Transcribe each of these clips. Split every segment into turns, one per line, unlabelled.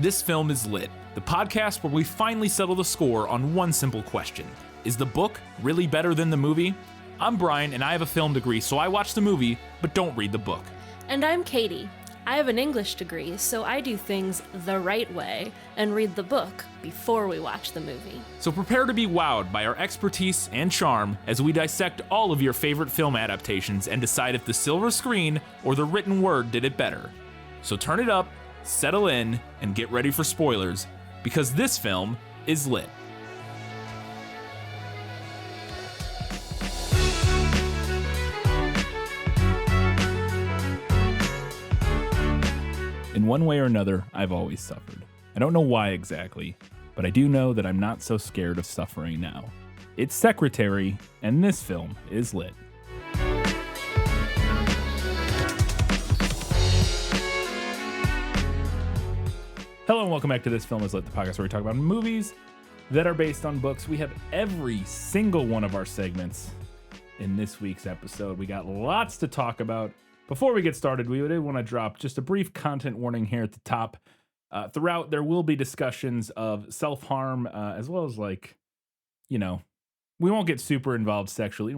This Film is Lit, the podcast where we finally settle the score on one simple question. Is the book really better than the movie? I'm Brian, and I have a film degree, so I watch the movie, but don't read the book.
And I'm Katie. I have an English degree, so I do things the right way and read the book before we watch the movie.
So prepare to be wowed by our expertise and charm as we dissect all of your favorite film adaptations and decide if the silver screen or the written word did it better. So turn it up, settle in, and get ready for spoilers, because this film is lit. In one way or another, I've always suffered. I don't know why exactly, but I do know that I'm not so scared of suffering now. It's Secretary, and this film is lit. Hello and welcome back to This Film is Lit, the podcast where we talk about movies that are based on books. We have every single one of our segments in this week's episode. We got lots to talk about. Before we get started, we did want to drop just a brief content warning here at the top. Throughout, there will be discussions of self-harm, as well as we won't get super involved sexually.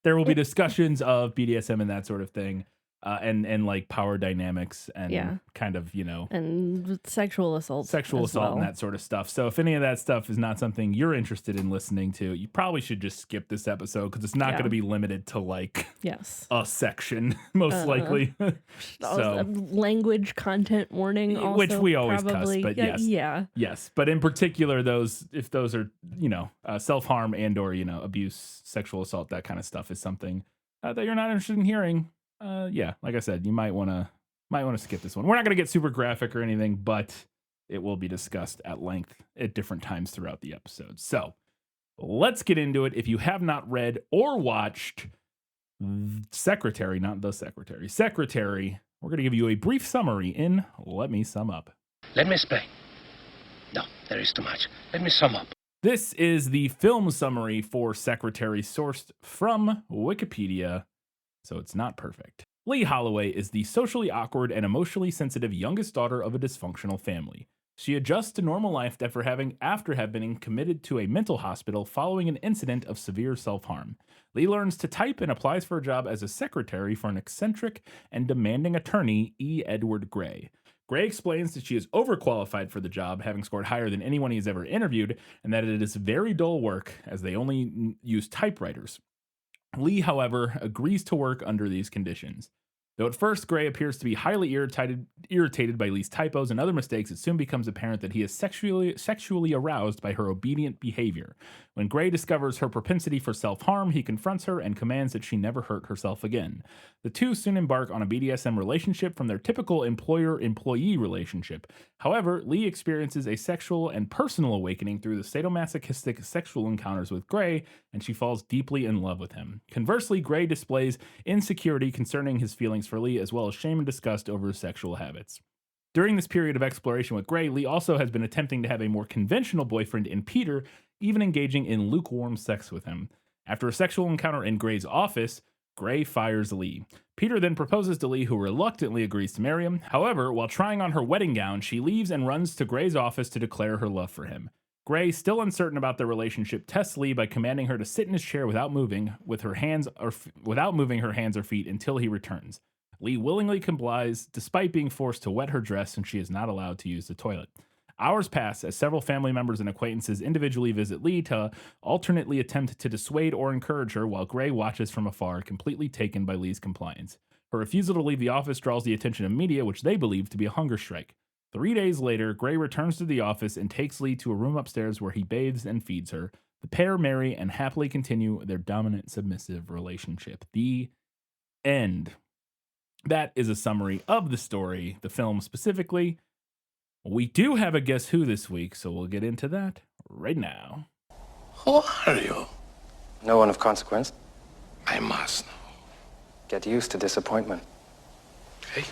There will be discussions of BDSM and that sort of thing. And like power dynamics and kind of,
and sexual assault
and that sort of stuff. So if any of that stuff is not something you're interested in listening to, you probably should just skip this episode because it's not going to be limited to a section, most likely.
So language content warning, also,
which we always
probably,
cuss, but yes. But in particular, if those are self-harm and or abuse, sexual assault, that kind of stuff is something that you're not interested in hearing. Like I said, you might want to skip this one. We're not going to get super graphic or anything, but it will be discussed at length at different times throughout the episode. So let's get into it. If you have not read or watched Secretary, not The Secretary, we're going to give you a brief summary in Let Me Sum Up.
Let me explain. No, there is too much. Let me sum up.
This is the film summary for Secretary, sourced from Wikipedia. So it's not perfect. Lee Holloway is the socially awkward and emotionally sensitive youngest daughter of a dysfunctional family. She adjusts to normal life after having been committed to a mental hospital following an incident of severe self-harm. Lee learns to type and applies for a job as a secretary for an eccentric and demanding attorney, E. Edward Gray. Gray explains that she is overqualified for the job, having scored higher than anyone he has ever interviewed, and that it is very dull work as they only use typewriters. Lee, however, agrees to work under these conditions. Though at first Gray appears to be highly irritated by Lee's typos and other mistakes, it soon becomes apparent that he is sexually aroused by her obedient behavior. When Gray discovers her propensity for self-harm, he confronts her and commands that she never hurt herself again. The two soon embark on a BDSM relationship from their typical employer-employee relationship. However, Lee experiences a sexual and personal awakening through the sadomasochistic sexual encounters with Gray, and she falls deeply in love with him. Conversely, Gray displays insecurity concerning his feelings for Lee, as well as shame and disgust over his sexual habits. During this period of exploration with Gray, Lee also has been attempting to have a more conventional boyfriend in Peter, even engaging in lukewarm sex with him. After a sexual encounter in Gray's office, Gray fires Lee. Peter then proposes to Lee, who reluctantly agrees to marry him. However, while trying on her wedding gown, she leaves and runs to Gray's office to declare her love for him. Gray, still uncertain about their relationship, tests Lee by commanding her to sit in his chair without moving her hands or feet until he returns. Lee willingly complies, despite being forced to wet her dress, and she is not allowed to use the toilet. Hours pass as several family members and acquaintances individually visit Lee to alternately attempt to dissuade or encourage her, while Gray watches from afar, completely taken by Lee's compliance. Her refusal to leave the office draws the attention of media, which they believe to be a hunger strike. 3 days later, Gray returns to the office and takes Lee to a room upstairs where he bathes and feeds her. The pair marry and happily continue their dominant, submissive relationship. The end. That is a summary of the story, the film specifically. We do have a Guess Who this week, so we'll get into that right now.
Who are you?
No one of consequence.
I must know.
Get used to disappointment.
Okay.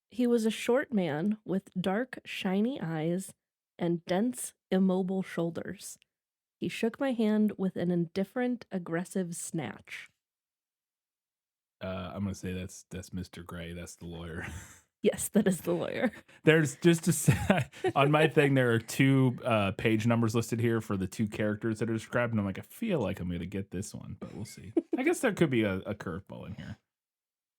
He was a short man with dark, shiny eyes and dense, immobile shoulders. He shook my hand with an indifferent, aggressive snatch.
I'm going to say that's Mr. Gray. That's the lawyer.
Yes, that is the lawyer.
There's just to say, on my thing, there are 2 page numbers listed here for the 2 characters that are described, and I'm like, I feel like I'm going to get this one, but we'll see. I guess there could be a curveball in here.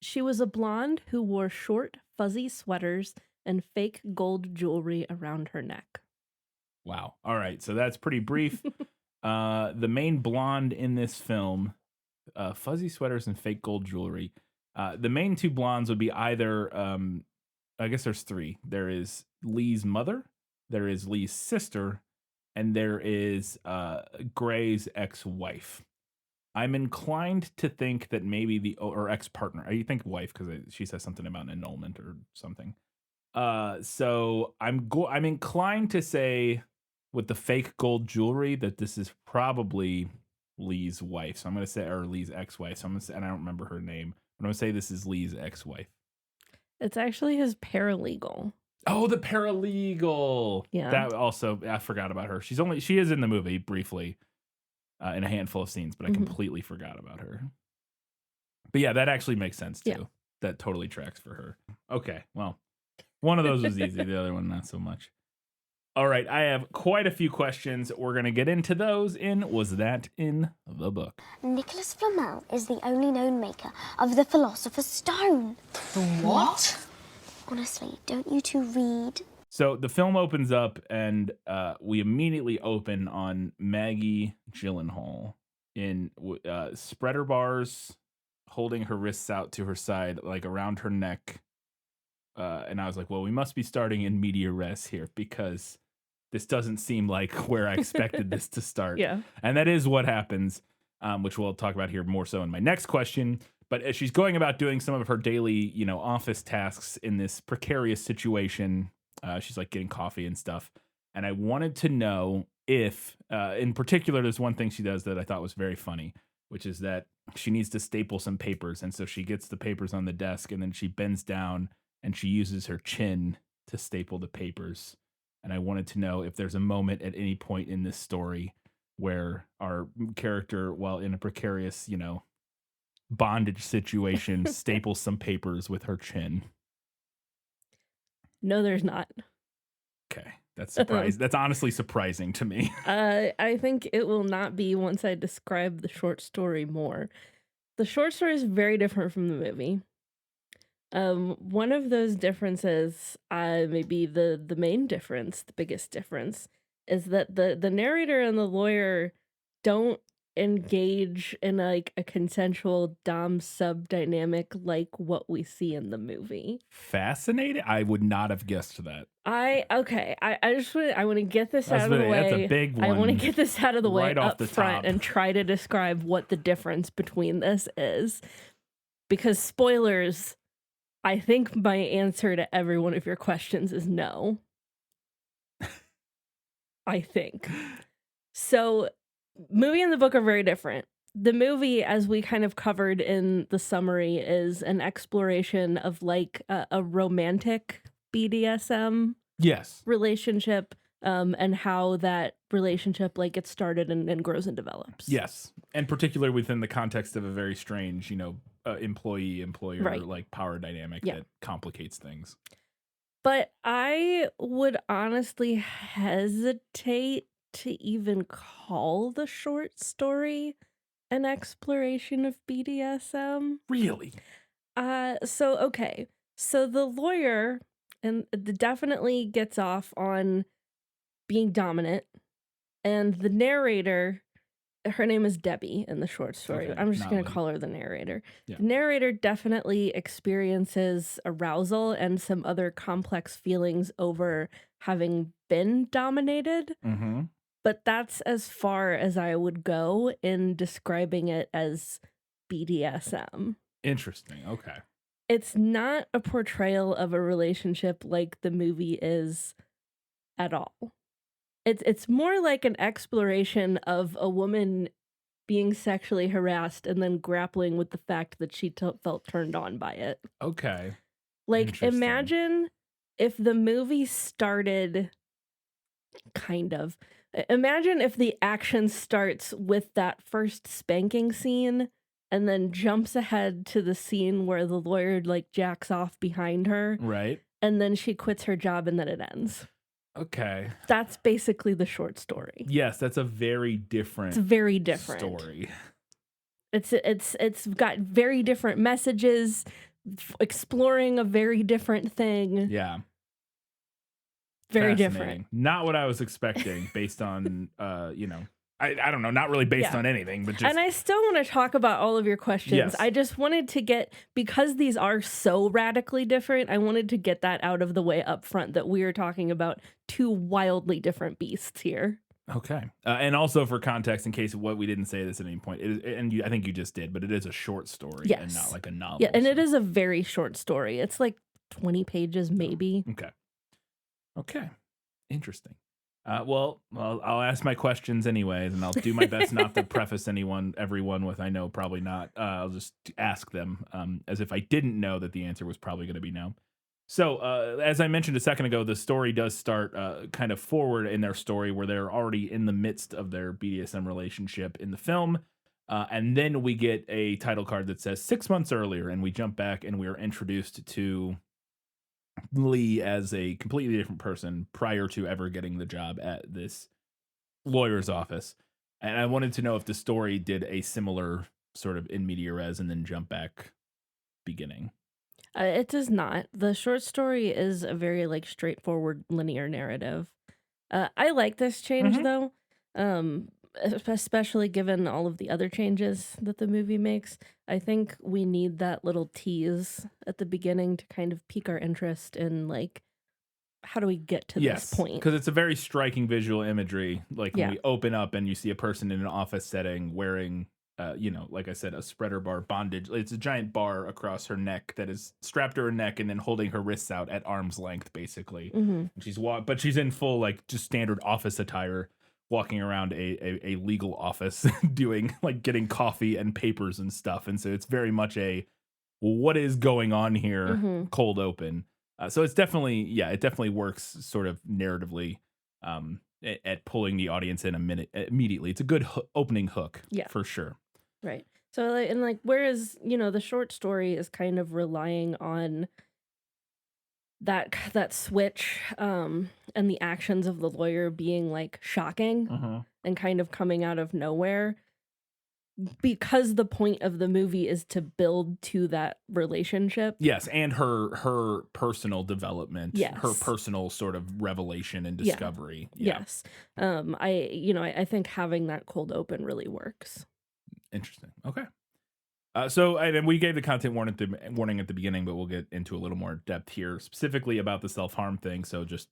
She was a blonde who wore short, fuzzy sweaters and fake gold jewelry around her neck.
Wow. All right, so that's pretty brief. The main blonde in this film, fuzzy sweaters and fake gold jewelry. The main 2 blondes would be either, I guess there's 3. There is Lee's mother, there is Lee's sister, and there is Gray's ex-wife. I'm inclined to think that maybe or ex-partner. I think wife because she says something about an annulment or something. So I'm inclined to say with the fake gold jewelry that this is probably Lee's wife. So I'm going to say, or Lee's ex-wife. So I'm going to say, and I don't remember her name, but I'm going to say this is Lee's ex-wife.
It's actually his paralegal.
Oh, the paralegal.
Yeah.
That also, I forgot about her. She is in the movie briefly in a handful of scenes, but I completely forgot about her. But yeah, that actually makes sense too.
Yeah.
That totally tracks for her. Okay, well, one of those was easy. The other one, not so much. All right, I have quite a few questions. We're going to get into those in Was That in the Book?
Nicholas Flamel is the only known maker of the Philosopher's Stone.
What?
Honestly, don't you two read?
So the film opens up and we immediately open on Maggie Gyllenhaal in spreader bars, holding her wrists out to her side, like around her neck. And I was like, well, we must be starting in media res here because this doesn't seem like where I expected this to start.
Yeah.
And that is what happens, which we'll talk about here more so in my next question. But as she's going about doing some of her daily, office tasks in this precarious situation, she's like getting coffee and stuff. And I wanted to know if, in particular, there's one thing she does that I thought was very funny, which is that she needs to staple some papers. And so she gets the papers on the desk and then she bends down and she uses her chin to staple the papers. And I wanted to know if there's a moment at any point in this story where our character, while in a precarious, bondage situation, staples some papers with her chin.
No, there's not.
Okay. That's surprising. That's honestly surprising to me.
I think it will not be once I describe the short story more. The short story is very different from the movie. One of those differences, maybe the main difference, the biggest difference, is that the narrator and the lawyer don't engage in like a consensual dom-sub dynamic like what we see in the movie.
Fascinating. I would not have guessed that.
I just want to get this out of the way.
That's a big one.
I want to get this out of the way
right off
up
the
front
top.
and try to describe what the difference between this is. Because spoilers, I think my answer to every one of your questions is no. I think. So, movie and the book are very different. The movie, as we kind of covered in the summary, is an exploration of like a romantic BDSM
Yes.
relationship, and how that relationship like gets started and grows and develops.
Yes. And particularly within the context of a very strange, employee-employer
Right.
like power dynamic
Yeah.
that complicates things.
But I would honestly hesitate to even call the short story an exploration of BDSM.
Really?
Okay. So the lawyer definitely gets off on being dominant, and the narrator, her name is Debbie in the short story.
Okay,
I'm just
not
going to
Lee.
call her the narrator.
Yeah.
The narrator definitely experiences arousal and some other complex feelings over having been dominated.
Mm-hmm.
But that's as far as I would go in describing it as BDSM.
Interesting. Okay.
It's not a portrayal of a relationship like the movie is at all. It's more like an exploration of a woman being sexually harassed and then grappling with the fact that she felt turned on by it.
Okay.
Like,
Interesting.
imagine if the movie started Imagine if the action starts with that first spanking scene and then jumps ahead to the scene where the lawyer like jacks off behind her,
Right.
and then she quits her job and then it ends.
Okay.
That's basically the short story.
Yes, that's a very different
It's very different.
story.
It's got very different messages, exploring a very different thing.
Yeah.
Very
Fascinating.
different.
Not what I was expecting based on, I don't know, not really based
Yeah.
on anything, but just.
And I still want to talk about all of your questions.
Yes.
I just wanted to get, because these are so radically different, I wanted to get that out of the way up front, that we are talking about two wildly different beasts here.
Okay. And also for context, in case what we didn't say this at any point, I think you just did, but it is a short story and
Yes.
not like a novel.
Yeah, and it
so-
is a very short story. It's like 20 pages, maybe.
Okay. Interesting. Well, I'll ask my questions anyways, and I'll do my best not to preface everyone with, I know, probably not. I'll just ask them as if I didn't know that the answer was probably going to be no. So, as I mentioned a second ago, the story does start kind of forward in their story where they're already in the midst of their BDSM relationship in the film. And then we get a title card that says 6 months earlier, and we jump back and we are introduced to Lee as a completely different person prior to ever getting the job at this lawyer's office. And I wanted to know if the story did a similar sort of in media res and then jump back beginning.
It does not. The short story is a very like straightforward linear narrative. I like this change though, especially given all of the other changes that the movie makes. I think we need that little tease at the beginning to kind of pique our interest in like, how do we get to this point?
Because it's a very striking visual imagery. Like when
Yeah.
we open up and you see a person in an office setting wearing, like I said, a spreader bar bondage. It's a giant bar across her neck that is strapped to her neck and then holding her wrists out at arm's length, basically.
Mhm.
And but she's in full like just standard office attire, walking around a legal office, doing like getting coffee and papers and stuff. And so it's very much a what is going on here cold open. So it's definitely, it definitely works sort of narratively at pulling the audience in immediately. It's a good opening hook, for sure.
Right. So, like, whereas, the short story is kind of relying on that switch and the actions of the lawyer being, like, shocking and kind of coming out of nowhere, because the point of the movie is to build to that relationship.
Yes, and her personal development, her personal sort of revelation and discovery.
Yes. I think having that cold open really works.
Interesting. Okay. So, and we gave the content warning at the beginning, but we'll get into a little more depth here, specifically about the self-harm thing. So just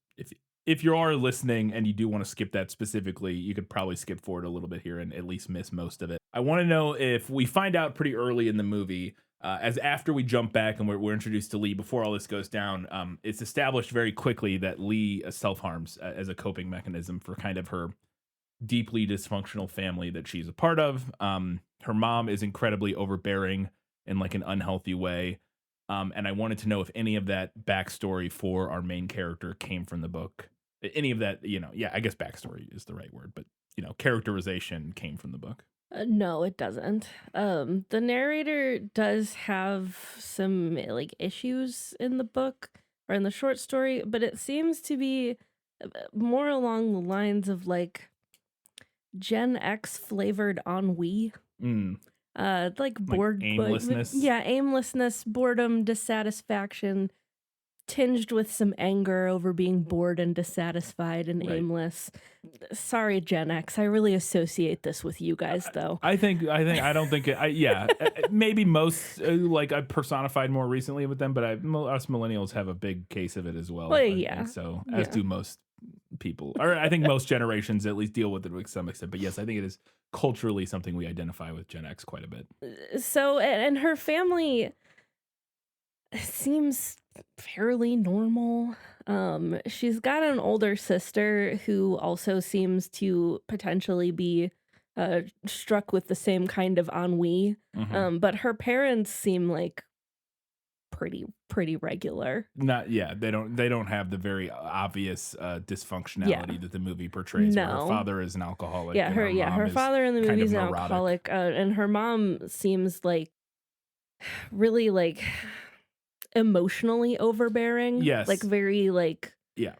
if you are listening and you do want to skip that specifically, you could probably skip forward a little bit here and at least miss most of it. I want to know if we find out pretty early in the movie, as after we jump back and we're introduced to Lee, before all this goes down, it's established very quickly that Lee self-harms as a coping mechanism for kind of her deeply dysfunctional family that she's a part of. Her mom is incredibly overbearing in like an unhealthy way. And I wanted to know if any of that backstory for our main character came from the book. Any of that, I guess backstory is the right word, but characterization came from the book.
No, it doesn't. The narrator does have some like issues in the book or in the short story, but it seems to be more along the lines of like Gen X flavored ennui. Like bored,
aimlessness.
Aimlessness, boredom, dissatisfaction, tinged with some anger over being bored and dissatisfied and aimless. Sorry, Gen X. I really associate this with you guys, though.
I don't think it. Maybe most like I personified more recently with them, but us millennials have a big case of it as well.
Well,
I
yeah.
think, so as do most people, or I think most generations at least deal with it to some extent. But yes, I think it is culturally something we identify with Gen X quite a bit.
So, and her family seems fairly normal. She's got an older sister who also seems to potentially be struck with the same kind of ennui. But her parents seem like pretty regular.
They don't have the very obvious dysfunctionality that the movie portrays. Where her
No.
father is an alcoholic.
Yeah,
and
her
mom is
father in the
kind
movie
of
is an
neurotic.
alcoholic, and her mom seems like really like emotionally overbearing.
Yes.
Like very like
Yeah.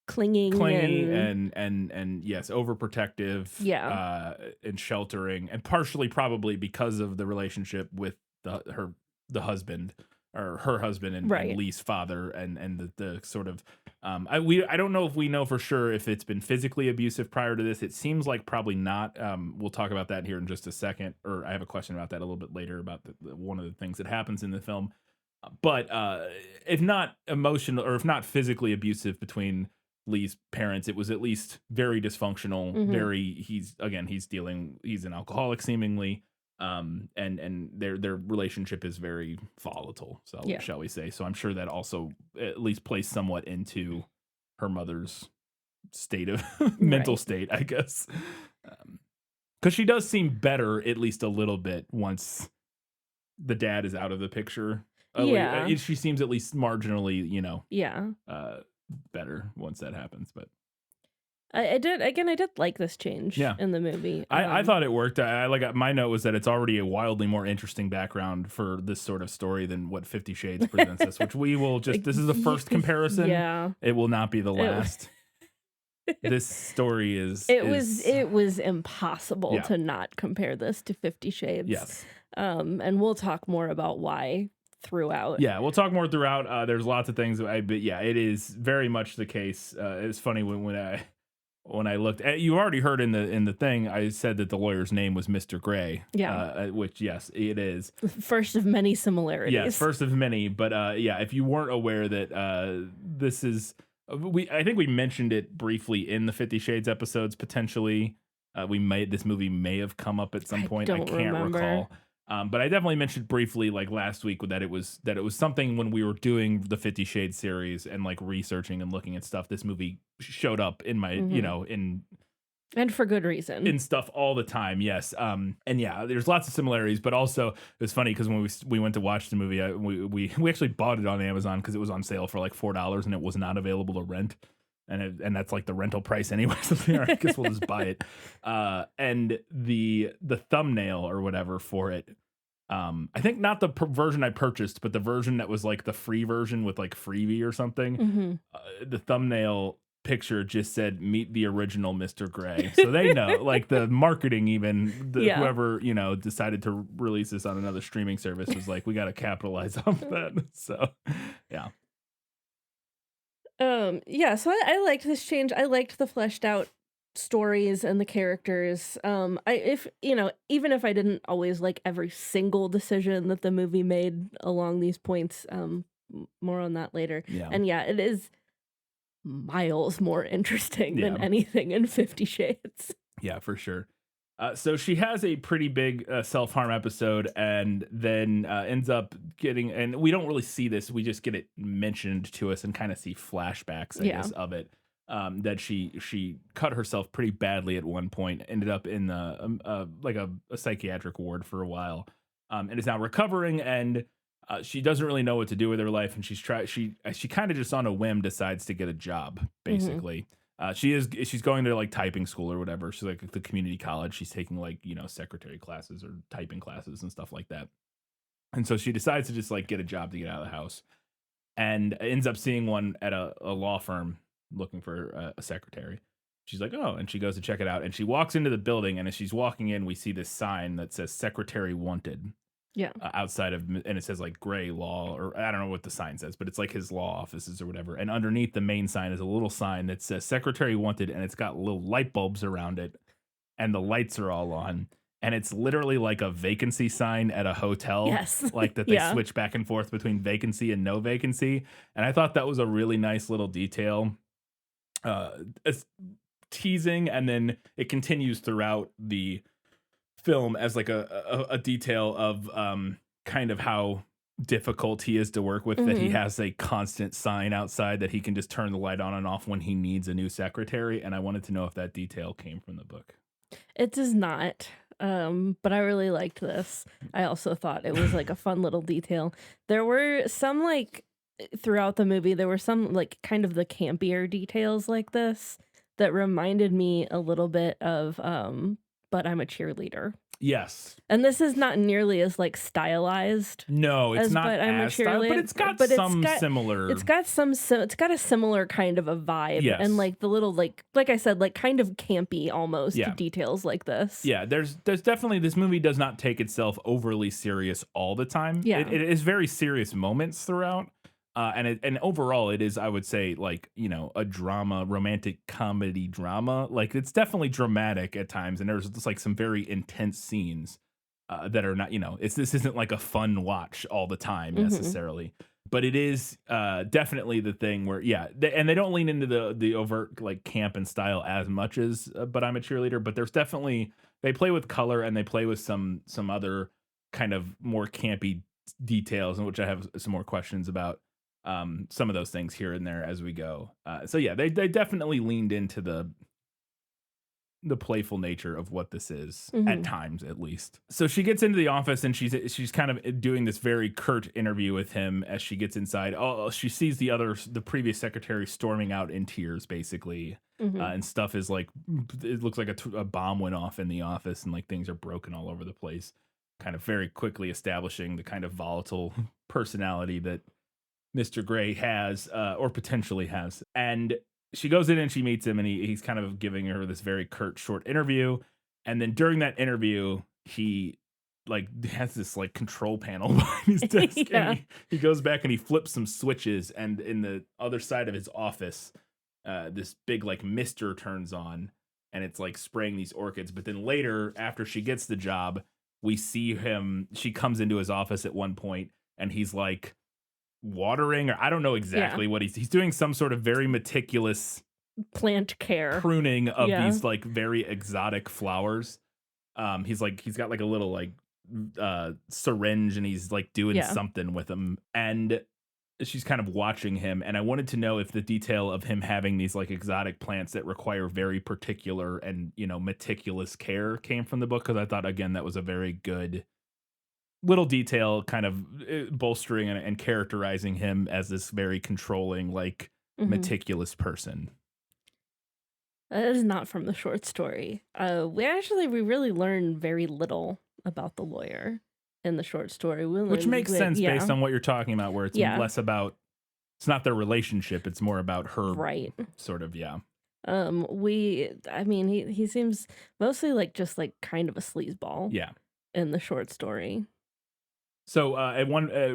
clingy
and yes, overprotective.
Yeah.
And sheltering, and partially probably because of the relationship with the husband, or her husband, and
Right.
Lee's father, and the sort of I don't know if we know for sure if it's been physically abusive prior to this. It seems like probably not. We'll talk about that here in just a second, or I have a question about that a little bit later about one of the things that happens in the film. But if not emotional, or if not physically abusive between Lee's parents, it was at least very dysfunctional.
Mhm.
He's an alcoholic seemingly. And their relationship is very volatile, so
Yeah.
shall we say. So I'm sure that also at least plays somewhat into her mother's state of mental
Right.
state, I guess. Because she does seem better, at least a little bit, once the dad is out of the picture.
Yeah.
She seems at least marginally,
Yeah.
better once that happens. But
I did like this change
Yeah.
in the movie.
I thought it worked. My note was that it's already a wildly more interesting background for this sort of story than what 50 Shades presents us, which we will just, this is the first comparison.
Yeah.
It will not be the
It-
last. This story is.
It was impossible
Yeah.
to not compare this to 50 Shades.
Yes.
And we'll talk more about why throughout.
Yeah, we'll talk more throughout. There's lots of things, but yeah, it is very much the case. It's funny when I looked at, you already heard in the thing, I said that the lawyer's name was Mr. Gray.
Yeah.
Which, yes, it is.
First of many similarities.
Yes, first of many. But yeah, if you weren't aware that this is, I think we mentioned it briefly in the 50 Shades episodes potentially. This movie may have come up at some point. I
don't
can't
remember.
recall. But I definitely mentioned briefly, like last week, that it was something when we were doing the 50 Shades series and like researching and looking at stuff. This movie showed up in my,
And for good reason.
in stuff all the time. Yes. And yeah, there's lots of similarities, but also it was funny because when we went to watch the movie, we actually bought it on Amazon because it was on sale for like $4 and it was not available to rent. And that's like the rental price anyway. So I guess we'll just buy it. And the thumbnail or whatever for it, I think not the version I purchased, but the version that was like the free version with like freebie or something.
Mhm.
The thumbnail picture just said "Meet the original Mr. Gray," so they know. Like the marketing, even
Yeah.
whoever decided to release this on another streaming service was like, we got to capitalize off that. So yeah.
Yeah, so I liked this change. I liked the fleshed out stories and the characters. Even if I didn't always like every single decision that the movie made along these points, more on that later.
Yeah.
And yeah, it is miles more interesting than
Yeah.
anything in 50 Shades.
Yeah, for sure. So she has a pretty big self-harm episode, and then ends up getting, and we don't really see this, we just get it mentioned to us and kind of see flashbacks, I
Yeah.
guess, of it. That she cut herself pretty badly at one point, ended up in like a psychiatric ward for a while, and is now recovering, and she doesn't really know what to do with her life, and she kind of just on a whim decides to get a job, basically. She's going to like typing school or whatever. She's like the community college. She's taking like, secretary classes or typing classes and stuff like that. And so she decides to just like get a job to get out of the house, and ends up seeing one at a law firm looking for a secretary. She's like, oh, and she goes to check it out, and she walks into the building, and as she's walking in, we see this sign that says secretary wanted.
Yeah.
Outside of, and it says like Gray Law, or I don't know what the sign says, but it's like his law offices or whatever. And underneath the main sign is a little sign that says Secretary Wanted, and it's got little light bulbs around it, and the lights are all on. And it's literally like a vacancy sign at a hotel.
Yes.
Like that they
Yeah.
switch back and forth between vacancy and no vacancy. And I thought that was a really nice little detail. It's teasing, and then it continues throughout the film as like a detail of kind of how difficult he is to work with, that he
Mhm.
has a constant sign outside that he can just turn the light on and off when he needs a new secretary. And I wanted to know if that detail came from the book.
It does not. But I really liked this. I also thought it was like a fun little detail. There were some like throughout the movie, there were some like kind of the campier details like this that reminded me a little bit of But I'm a Cheerleader.
Yes.
And this is not nearly as like stylized
No, it's
as
not
But I'm a
as styled, but
Cheerleader,
it's got
but
some similar.
it's got it's got a similar kind of a vibe,
Yes.
and like the little like I said, like kind of campy almost
Yeah.
details like this.
Yeah, there's definitely, this movie does not take itself overly serious all the time.
Yeah.
It is very serious moments throughout. And overall it is, I would say, like, you know, a drama, romantic comedy drama. Like, it's definitely dramatic at times, and there's just like some very intense scenes that are not, you know, this isn't like a fun watch all the time necessarily. But it is definitely the thing where, yeah, and they don't lean into the overt like camp and style as much as But I'm a Cheerleader. But there's definitely, they play with color, and they play with some other kind of more campy details, in which I have some more questions about some of those things here and there as we go. So yeah, they definitely leaned into the playful nature of what this is at times, at least. So she gets into the office, and she's kind of doing this very curt interview with him as she gets inside. Oh, she sees the previous secretary storming out in tears, basically. And stuff is like, it looks like a bomb went off in the office, and like things are broken all over the place, kind of very quickly establishing the kind of volatile personality that Mr. Gray has, or potentially has. And she goes in and she meets him, and he's kind of giving her this very curt, short interview. And then during that interview, he like has this like control panel behind his desk.
Yeah.
And he goes back and he flips some switches, and in the other side of his office, this big like mister turns on, and it's like spraying these orchids. But then later, after she gets the job, we see she comes into his office at one point, and he's like watering, or I don't know exactly what he's doing, some sort of very meticulous
Plant care.
pruning of these like very exotic flowers. He's got like a little like syringe, and he's like doing something with them, and she's kind of watching him. And I wanted to know if the detail of him having these like exotic plants that require very particular and, you know, meticulous care came from the book, because I thought, again, that was a very good little detail, kind of bolstering and characterizing him as this very controlling, like meticulous person.
That is not from the short story. We really learn very little about the lawyer in the short story.
Which makes sense based on what you're talking about, where it's less about, it's not their relationship, it's more about her.
Right.
Sort of, yeah.
He seems mostly like just like kind of a sleazeball.
Yeah.
In the short story.
So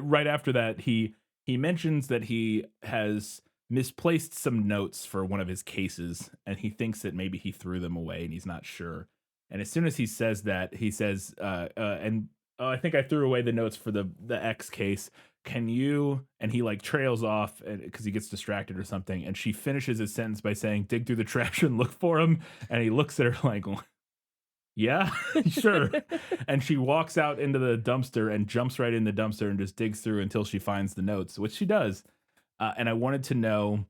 right after that, he mentions that he has misplaced some notes for one of his cases, and he thinks that maybe he threw them away, and he's not sure. And as soon as he says that, he says, I think I threw away the notes for the X case. Can you? And he like trails off because he gets distracted or something. And she finishes his sentence by saying, dig through the trash and look for him. And he looks at her like, yeah, sure. And she walks out into the dumpster and jumps right in the dumpster and just digs through until she finds the notes, which she does. And I wanted to know,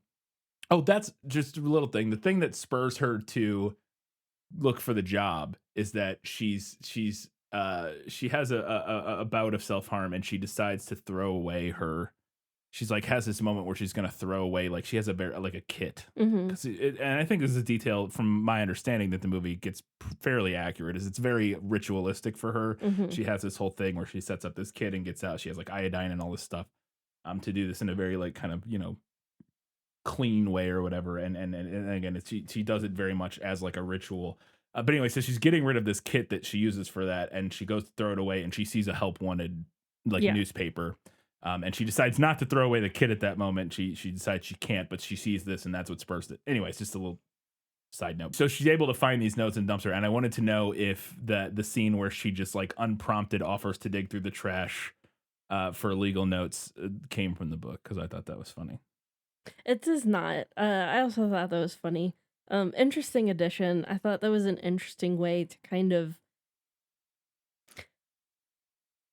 that's just a little thing. The thing that spurs her to look for the job is that she has a bout of self-harm, and she decides to throw away she's like has this moment where she's going to throw away, like she has a kit. And I think this is a detail from my understanding that the movie gets fairly accurate, is it's very ritualistic for her. She has this whole thing where she sets up this kit and gets out. She has like iodine and all this stuff to do this in a very like kind of, you know, clean way or whatever. And again, she does it very much as like a ritual. But anyway, so she's getting rid of this kit that she uses for that, and she goes to throw it away, and she sees a help wanted newspaper. And she decides not to throw away the kit at that moment. She decides she can't, but she sees this, and that's what spurs it. Anyway, it's just a little side note. So she's able to find these notes in dumpster, and I wanted to know if the scene where she just like unprompted offers to dig through the trash for legal notes came from the book, because I thought that was funny.
It does not. I also thought that was funny. Interesting addition. I thought that was an interesting way to kind of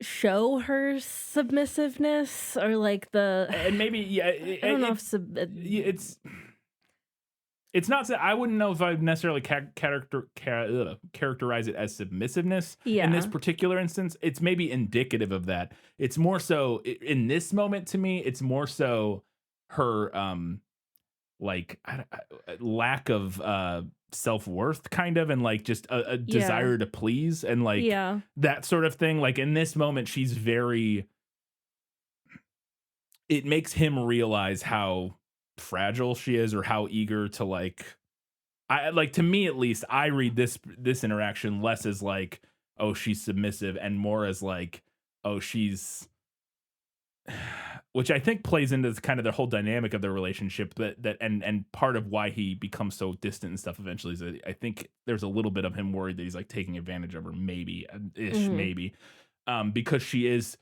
show her submissiveness, or like
and maybe
I don't know if
it's It's not I wouldn't know if I'd necessarily characterize it as submissiveness in this
Yeah.
particular instance. It's maybe indicative of that. It's more so in this moment to me, it's more so her like lack of self-worth kind of, and like just a
Yeah.
desire to please and like
Yeah.
that sort of thing. Like in this moment she's very, it makes him realize how fragile she is, or how eager to like, I like, to me at least, I read this interaction less as like, oh, she's submissive, and more as like, oh, she's which I think plays into kind of the whole dynamic of their relationship, and part of why he becomes so distant and stuff eventually is that I think there's a little bit of him worried that he's like taking advantage of her, maybe ish,
Mhm.
maybe, because she is,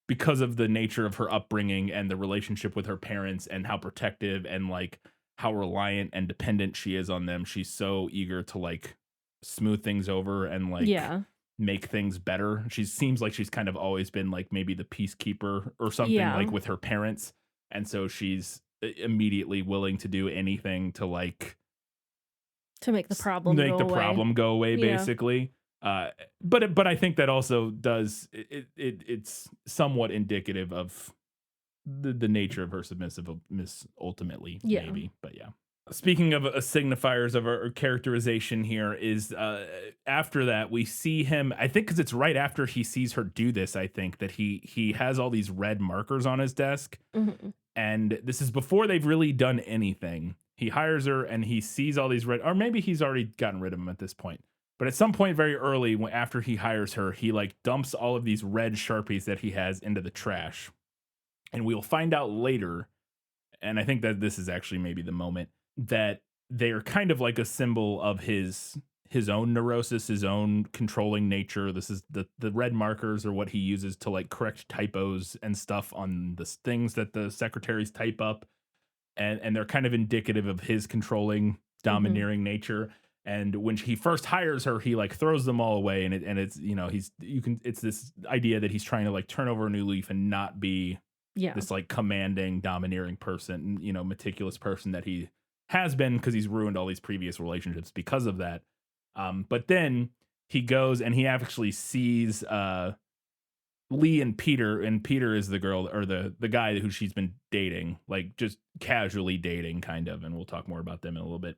because of the nature of her upbringing and the relationship with her parents and how protective and like how reliant and dependent she is on them. She's so eager to like smooth things over and like
Yeah.
make things better. She seems like she's kind of always been like maybe the peacekeeper or something,
Yeah.
like with her parents. And so she's immediately willing to do anything to like
To make the problem
make
go
the
away.
problem go away,
Yeah.
basically. But I think that also does it's somewhat indicative of the nature of her submissiveness ultimately,
Yeah.
maybe. But yeah. Speaking of signifiers of our characterization here is after that we see him, I think because it's right after he sees her do this, I think that he has all these red markers on his desk,
Mhm.
and this is before they've really done anything. He hires her and he sees all these red, or maybe he's already gotten rid of them at this point. But at some point very early, after he hires her, he like dumps all of these red Sharpies that he has into the trash. And we'll find out later, and I think that this is actually maybe the moment, that they're kind of like a symbol of his own neurosis, his own controlling nature. This is the red markers are what he uses to like correct typos and stuff on the things that the secretaries type up, and they're kind of indicative of his controlling,
Mhm.
domineering nature. And when he first hires her, he like throws them all away, and it's it's this idea that he's trying to like turn over a new leaf and not be
Yeah.
this like commanding, domineering person, meticulous person that he has been, because he's ruined all these previous relationships because of that. But then he goes and he actually sees Lee and Peter is the girl, or the guy who she's been dating, like just casually dating kind of, and we'll talk more about them in a little bit.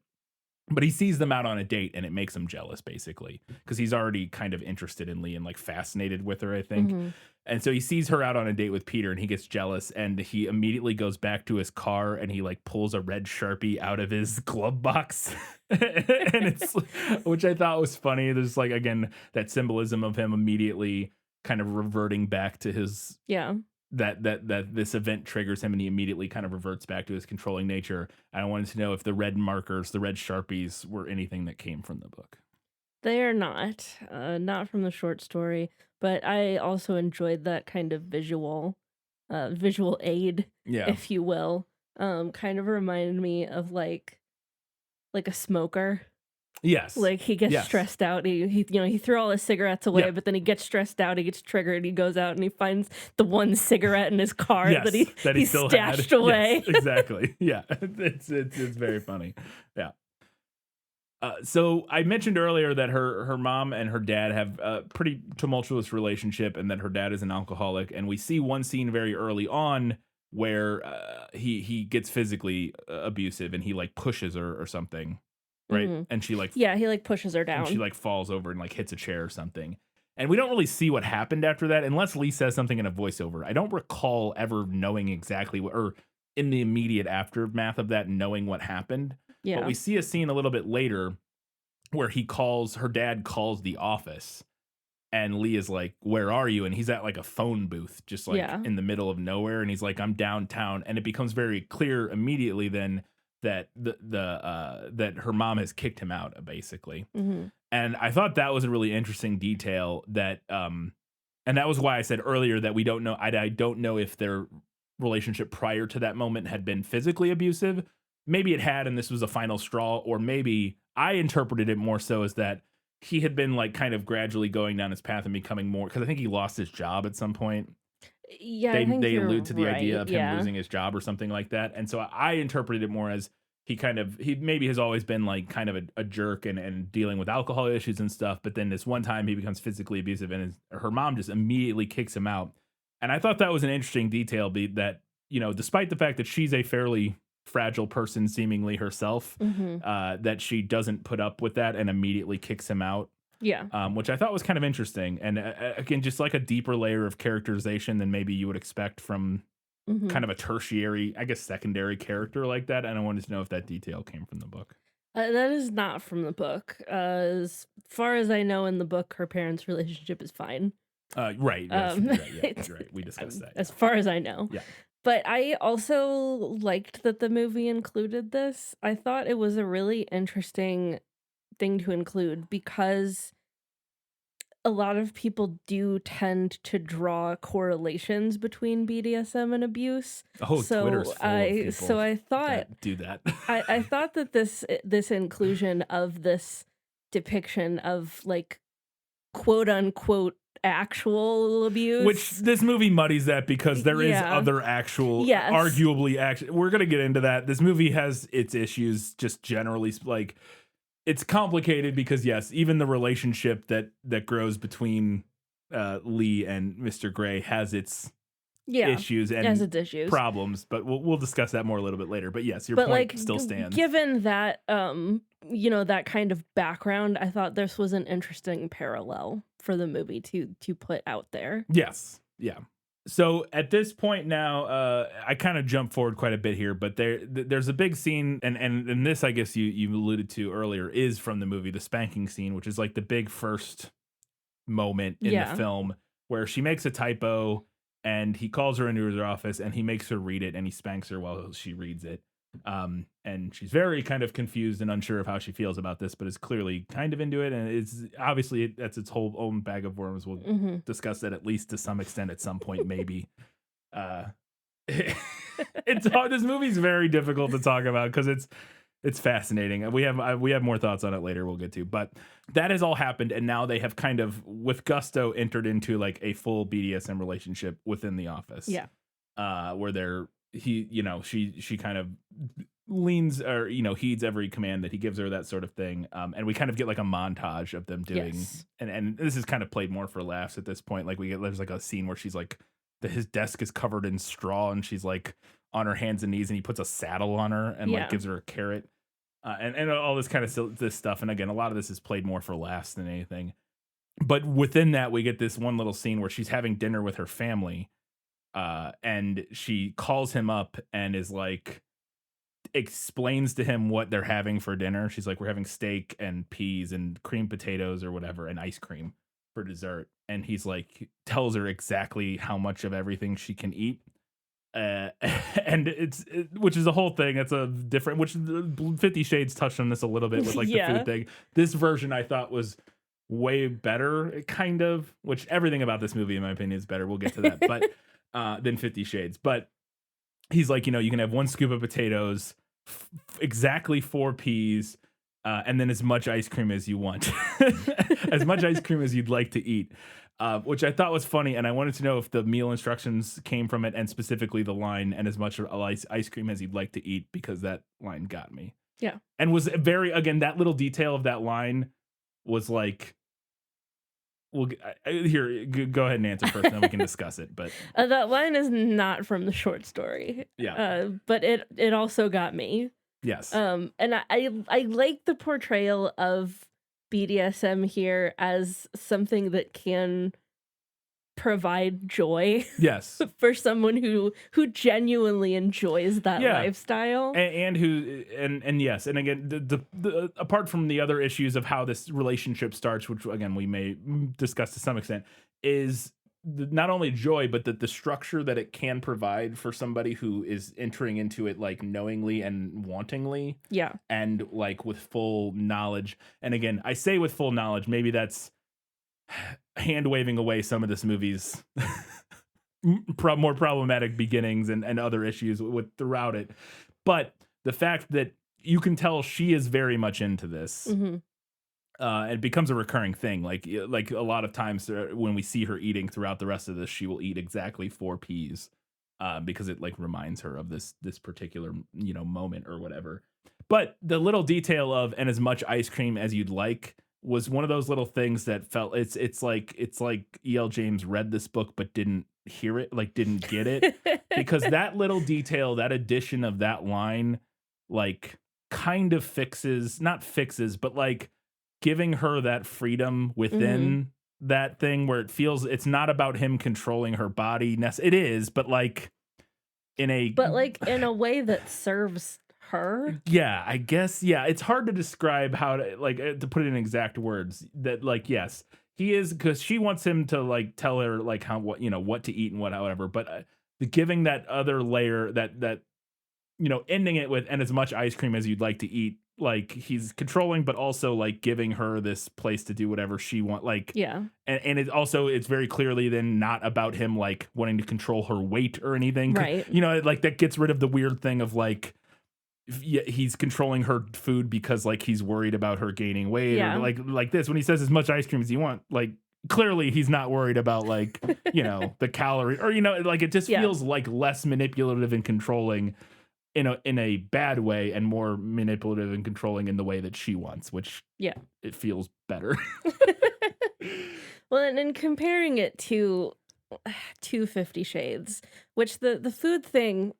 But he sees them out on a date and it makes him jealous, basically, because he's already kind of interested in Lee and like fascinated with her, I think.
Mhm.
And so he sees her out on a date with Peter and he gets jealous, and he immediately goes back to his car and he like pulls a red Sharpie out of his glove box. And it's, which I thought was funny. There's like, again, that symbolism of him immediately kind of reverting back to his,
Yeah.
that this event triggers him and he immediately kind of reverts back to his controlling nature. And I wanted to know if the red markers, the red Sharpies, were anything that came from the book.
They are not from the short story, but I also enjoyed that kind of visual aid,
Yeah.
if you will. Kind of reminded me of like a smoker.
Yes.
Like he gets
Yes.
stressed out. He threw all his cigarettes away,
Yeah.
but then he gets stressed out. He gets triggered. He goes out and he finds the one cigarette in his car
Yes,
that he
still
stashed
had.
away.
Yes, exactly. Yeah. It's very funny. Yeah. So I mentioned earlier that her mom and her dad have a pretty tumultuous relationship, and that her dad is an alcoholic. And we see one scene very early on where he gets physically abusive, and he like pushes her or something, right?
Mhm.
And she like
Yeah, he like pushes her
and she
down.
like falls over and like hits a chair or something. And we don't really see what happened after that unless Lee says something in a voiceover. I don't recall ever knowing exactly what, or in the immediate aftermath of that, knowing what happened. But
Yeah.
we see a scene a little bit later where her dad calls the office, and Lee is like, "Where are you?" And he's at like a phone booth, just like
Yeah.
in the middle of nowhere. And he's like, "I'm downtown." And it becomes very clear immediately then that that her mom has kicked him out, basically.
Mhm.
And I thought that was a really interesting detail, that and that was why I said earlier that we don't know, I don't know if their relationship prior to that moment had been physically abusive. Maybe it had and this was a final straw, or maybe I interpreted it more so as that he had been like kind of gradually going down his path and becoming more, because I think he lost his job at some point.
Yeah,
They
I think
they
you're
allude to the idea
right.
of him
Yeah.
losing his job or something like that. And so I interpreted it more as he maybe has always been like kind of a jerk and dealing with alcohol issues and stuff, but then this one time he becomes physically abusive and her mom just immediately kicks him out. And I thought that was an interesting detail that, despite the fact that she's a fairly fragile person seemingly herself, that she doesn't put up with that and immediately kicks him out.
Yeah.
Which I thought was kind of interesting. And again, just like a deeper layer of characterization than maybe you would expect from kind of a tertiary, I guess, secondary character like that. And I wanted to know if that detail came from the book.
That is not from the book. As far as I know, in the book, her parents' relationship is fine.
Right. Right. Yeah, right. We discussed that.
As far as I know.
Yeah.
But I also liked that the movie included this. I thought it was a really interesting thing to include because a lot of people do tend to draw correlations between BDSM and abuse.
Oh, Twitter's full of people
so I thought
that do that.
I thought that this inclusion of this depiction of like quote unquote actual abuse,
which this movie muddies that because there is other actual, arguably action. We're gonna get into that. This movie has its issues, just generally like. It's complicated because yes, even the relationship that grows between Lee and Mr. Gray has its issues and problems, but we'll discuss that more a little bit later. But yes, your point still stands.
Given that that kind of background, I thought this was an interesting parallel for the movie to put out there.
Yes, yeah. So at this point now, I kind of jump forward quite a bit here, but there's a big scene, and this I guess you alluded to earlier is from the movie, the spanking scene, which is like the big first moment in the film where she makes a typo and he calls her into his office and he makes her read it and he spanks her while she reads it. And she's very kind of confused and unsure of how she feels about this, but is clearly kind of into it. And it's obviously that's its whole own bag of worms. We'll discuss that at least to some extent at some point, maybe. It's hard. This movie's very difficult to talk about because it's fascinating. We have more thoughts on it later. We'll get to, but that has all happened, and now they have kind of with gusto entered into like a full BDSM relationship within the office.
Yeah,
where she kind of leans or heeds every command that he gives her, that sort of thing. And we kind of get like a montage of them doing, and this is kind of played more for laughs at this point. Like there's like a scene where she's like his desk is covered in straw and she's like on her hands and knees and he puts a saddle on her and like gives her a carrot, and all this kind of this stuff. And again, a lot of this is played more for laughs than anything. But within that, we get this one little scene where she's having dinner with her family. And she calls him up and is like, explains to him what they're having for dinner. She's like, we're having steak and peas and creamed potatoes or whatever and ice cream for dessert. And he's like, tells her exactly how much of everything she can eat. And which is a whole thing. It's a different, which 50 Shades touched on this a little bit with like the food thing. This version I thought was way better, kind of, which everything about this movie in my opinion is better. We'll get to that. But than 50 Shades. But he's like, you can have one scoop of potatoes, exactly 4 peas, and then as much ice cream as you want. As much ice cream as you'd like to eat, which I thought was funny. And I wanted to know if the meal instructions came from it, and specifically the line, and as much ice cream as you'd like to eat, because that line got me.
Yeah.
And was very, again, that little detail of that line was like, well, here, go ahead and answer first, then we can discuss it. But
that line is not from the short story.
Yeah.
But it also got me.
Yes.
And I like the portrayal of BDSM here as something that can provide joy.
Yes.
For someone who genuinely enjoys that lifestyle.
And yes. And again, the apart from the other issues of how this relationship starts, which again, we may discuss to some extent, is not only joy, but the structure that it can provide for somebody who is entering into it like knowingly and wantingly.
Yeah.
And like with full knowledge. And again, I say with full knowledge, maybe that's hand waving away some of this movie's more problematic beginnings and other issues with throughout it. But the fact that you can tell she is very much into this, it becomes a recurring thing. Like a lot of times when we see her eating throughout the rest of this, she will eat exactly 4 peas, because it like reminds her of this particular, moment or whatever. But the little detail of "and as much ice cream as you'd like" was one of those little things that felt it's like E.L. James read this book but didn't hear it, like didn't get it. Because that little detail, that addition of that line, like kind of not fixes, but like giving her that freedom within that thing where it feels it's not about him controlling her body. It is, but like in a
way that serves her.
Yeah, I guess. Yeah, it's hard to describe how to put it in exact words. That like, yes, he is, because she wants him to like tell her like what to eat and whatever. But the giving that other layer, that ending it with "and as much ice cream as you'd like to eat," like he's controlling, but also like giving her this place to do whatever she wants. Like,
yeah,
and it's very clearly then not about him like wanting to control her weight or anything,
right?
Like that gets rid of the weird thing of like, he's controlling her food because like he's worried about her gaining weight, or like this when he says "as much ice cream as you want," like clearly he's not worried about like the calorie, or like it just feels like less manipulative and controlling in a bad way, and more manipulative and controlling in the way that she wants, which it feels better.
Well, and in comparing it to 50 Shades, which the food thing,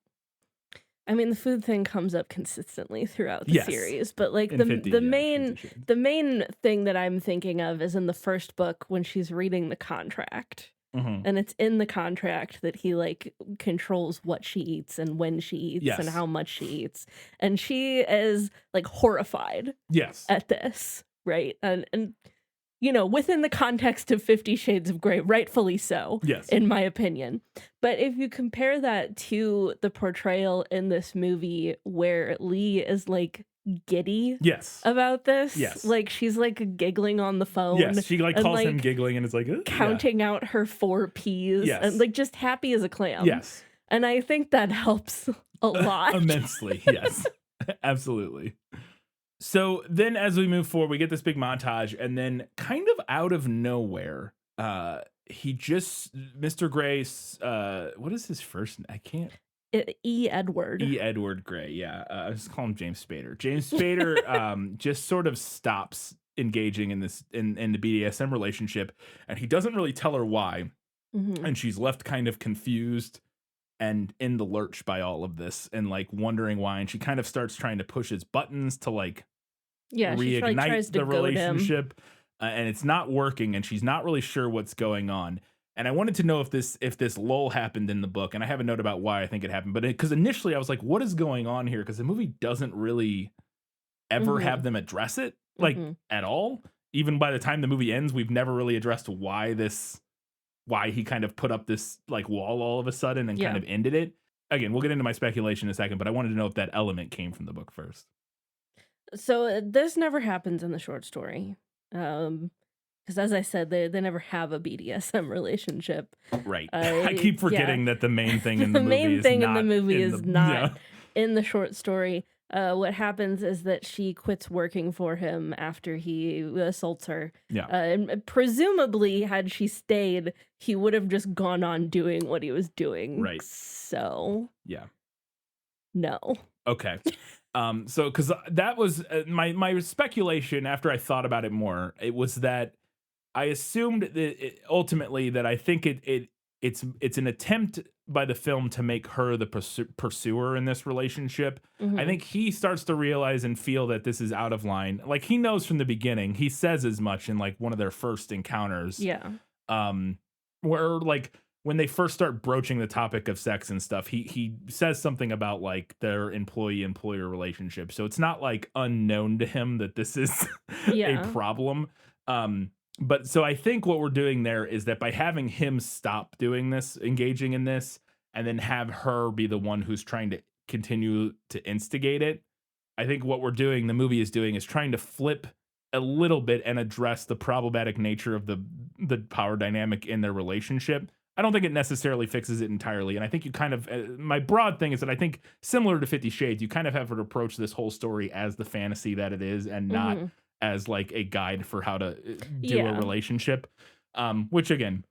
I mean, the food thing comes up consistently throughout the series, but like the main thing that I'm thinking of is in the first book when she's reading the contract. And it's in the contract that he like controls what she eats and when she eats and how much she eats. And she is like horrified at this, right? And within the context of 50 Shades of Grey, rightfully so, in my opinion. But if you compare that to the portrayal in this movie where Lee is like giddy about this, like she's like giggling on the phone,
she like calls him giggling and it's like
counting out her 4 P's and like just happy as a clam, and I think that helps a lot.
Immensely. Absolutely. So then as we move forward, we get this big montage, and then kind of out of nowhere, Mr. Gray's, what is his first name? I can't.
Edward
Gray, yeah. I just call him James Spader. James Spader just sort of stops engaging in the BDSM relationship, and he doesn't really tell her why. And she's left kind of confused and in the lurch by all of this, and like wondering why. And she kind of starts trying to push his buttons to like reignite the relationship, and it's not working, and she's not really sure what's going on. And I wanted to know if this lull happened in the book, and I have a note about why I think it happened. But because initially I was like, what is going on here? Because the movie doesn't really ever have them address it like at all. Even by the time the movie ends, we've never really addressed why he kind of put up this like wall all of a sudden and kind of ended it. Again, we'll get into my speculation in a second, but I wanted to know if that element came from the book first.
So this never happens in the short story. Because as I said, they never have a BDSM relationship.
Right. I keep forgetting that the main thing in the movie is not
in the short story. What happens is that she quits working for him after he assaults her. And presumably, had she stayed, he would have just gone on doing what he was doing.
Right.
So. No.
Okay. So because that was my speculation after I thought about it more, it was that I assumed that ultimately that I think it's an attempt by the film to make her the pursuer in this relationship. I think he starts to realize and feel that this is out of line. Like he knows from the beginning. He says as much in like one of their first encounters. Where like when they first start broaching the topic of sex and stuff, he says something about like their employee-employer relationship. So it's not like unknown to him that this is a problem. But so I think what we're doing there is that by having him stop doing this, engaging in this, and then have her be the one who's trying to continue to instigate it, I think what we're doing, the movie is doing, is trying to flip a little bit and address the problematic nature of the power dynamic in their relationship. I don't think it necessarily fixes it entirely. And I think you kind of, my broad thing is that I think similar to 50 Shades, you kind of have to approach this whole story as the fantasy that it is, and not as like a guide for how to do a relationship, which again,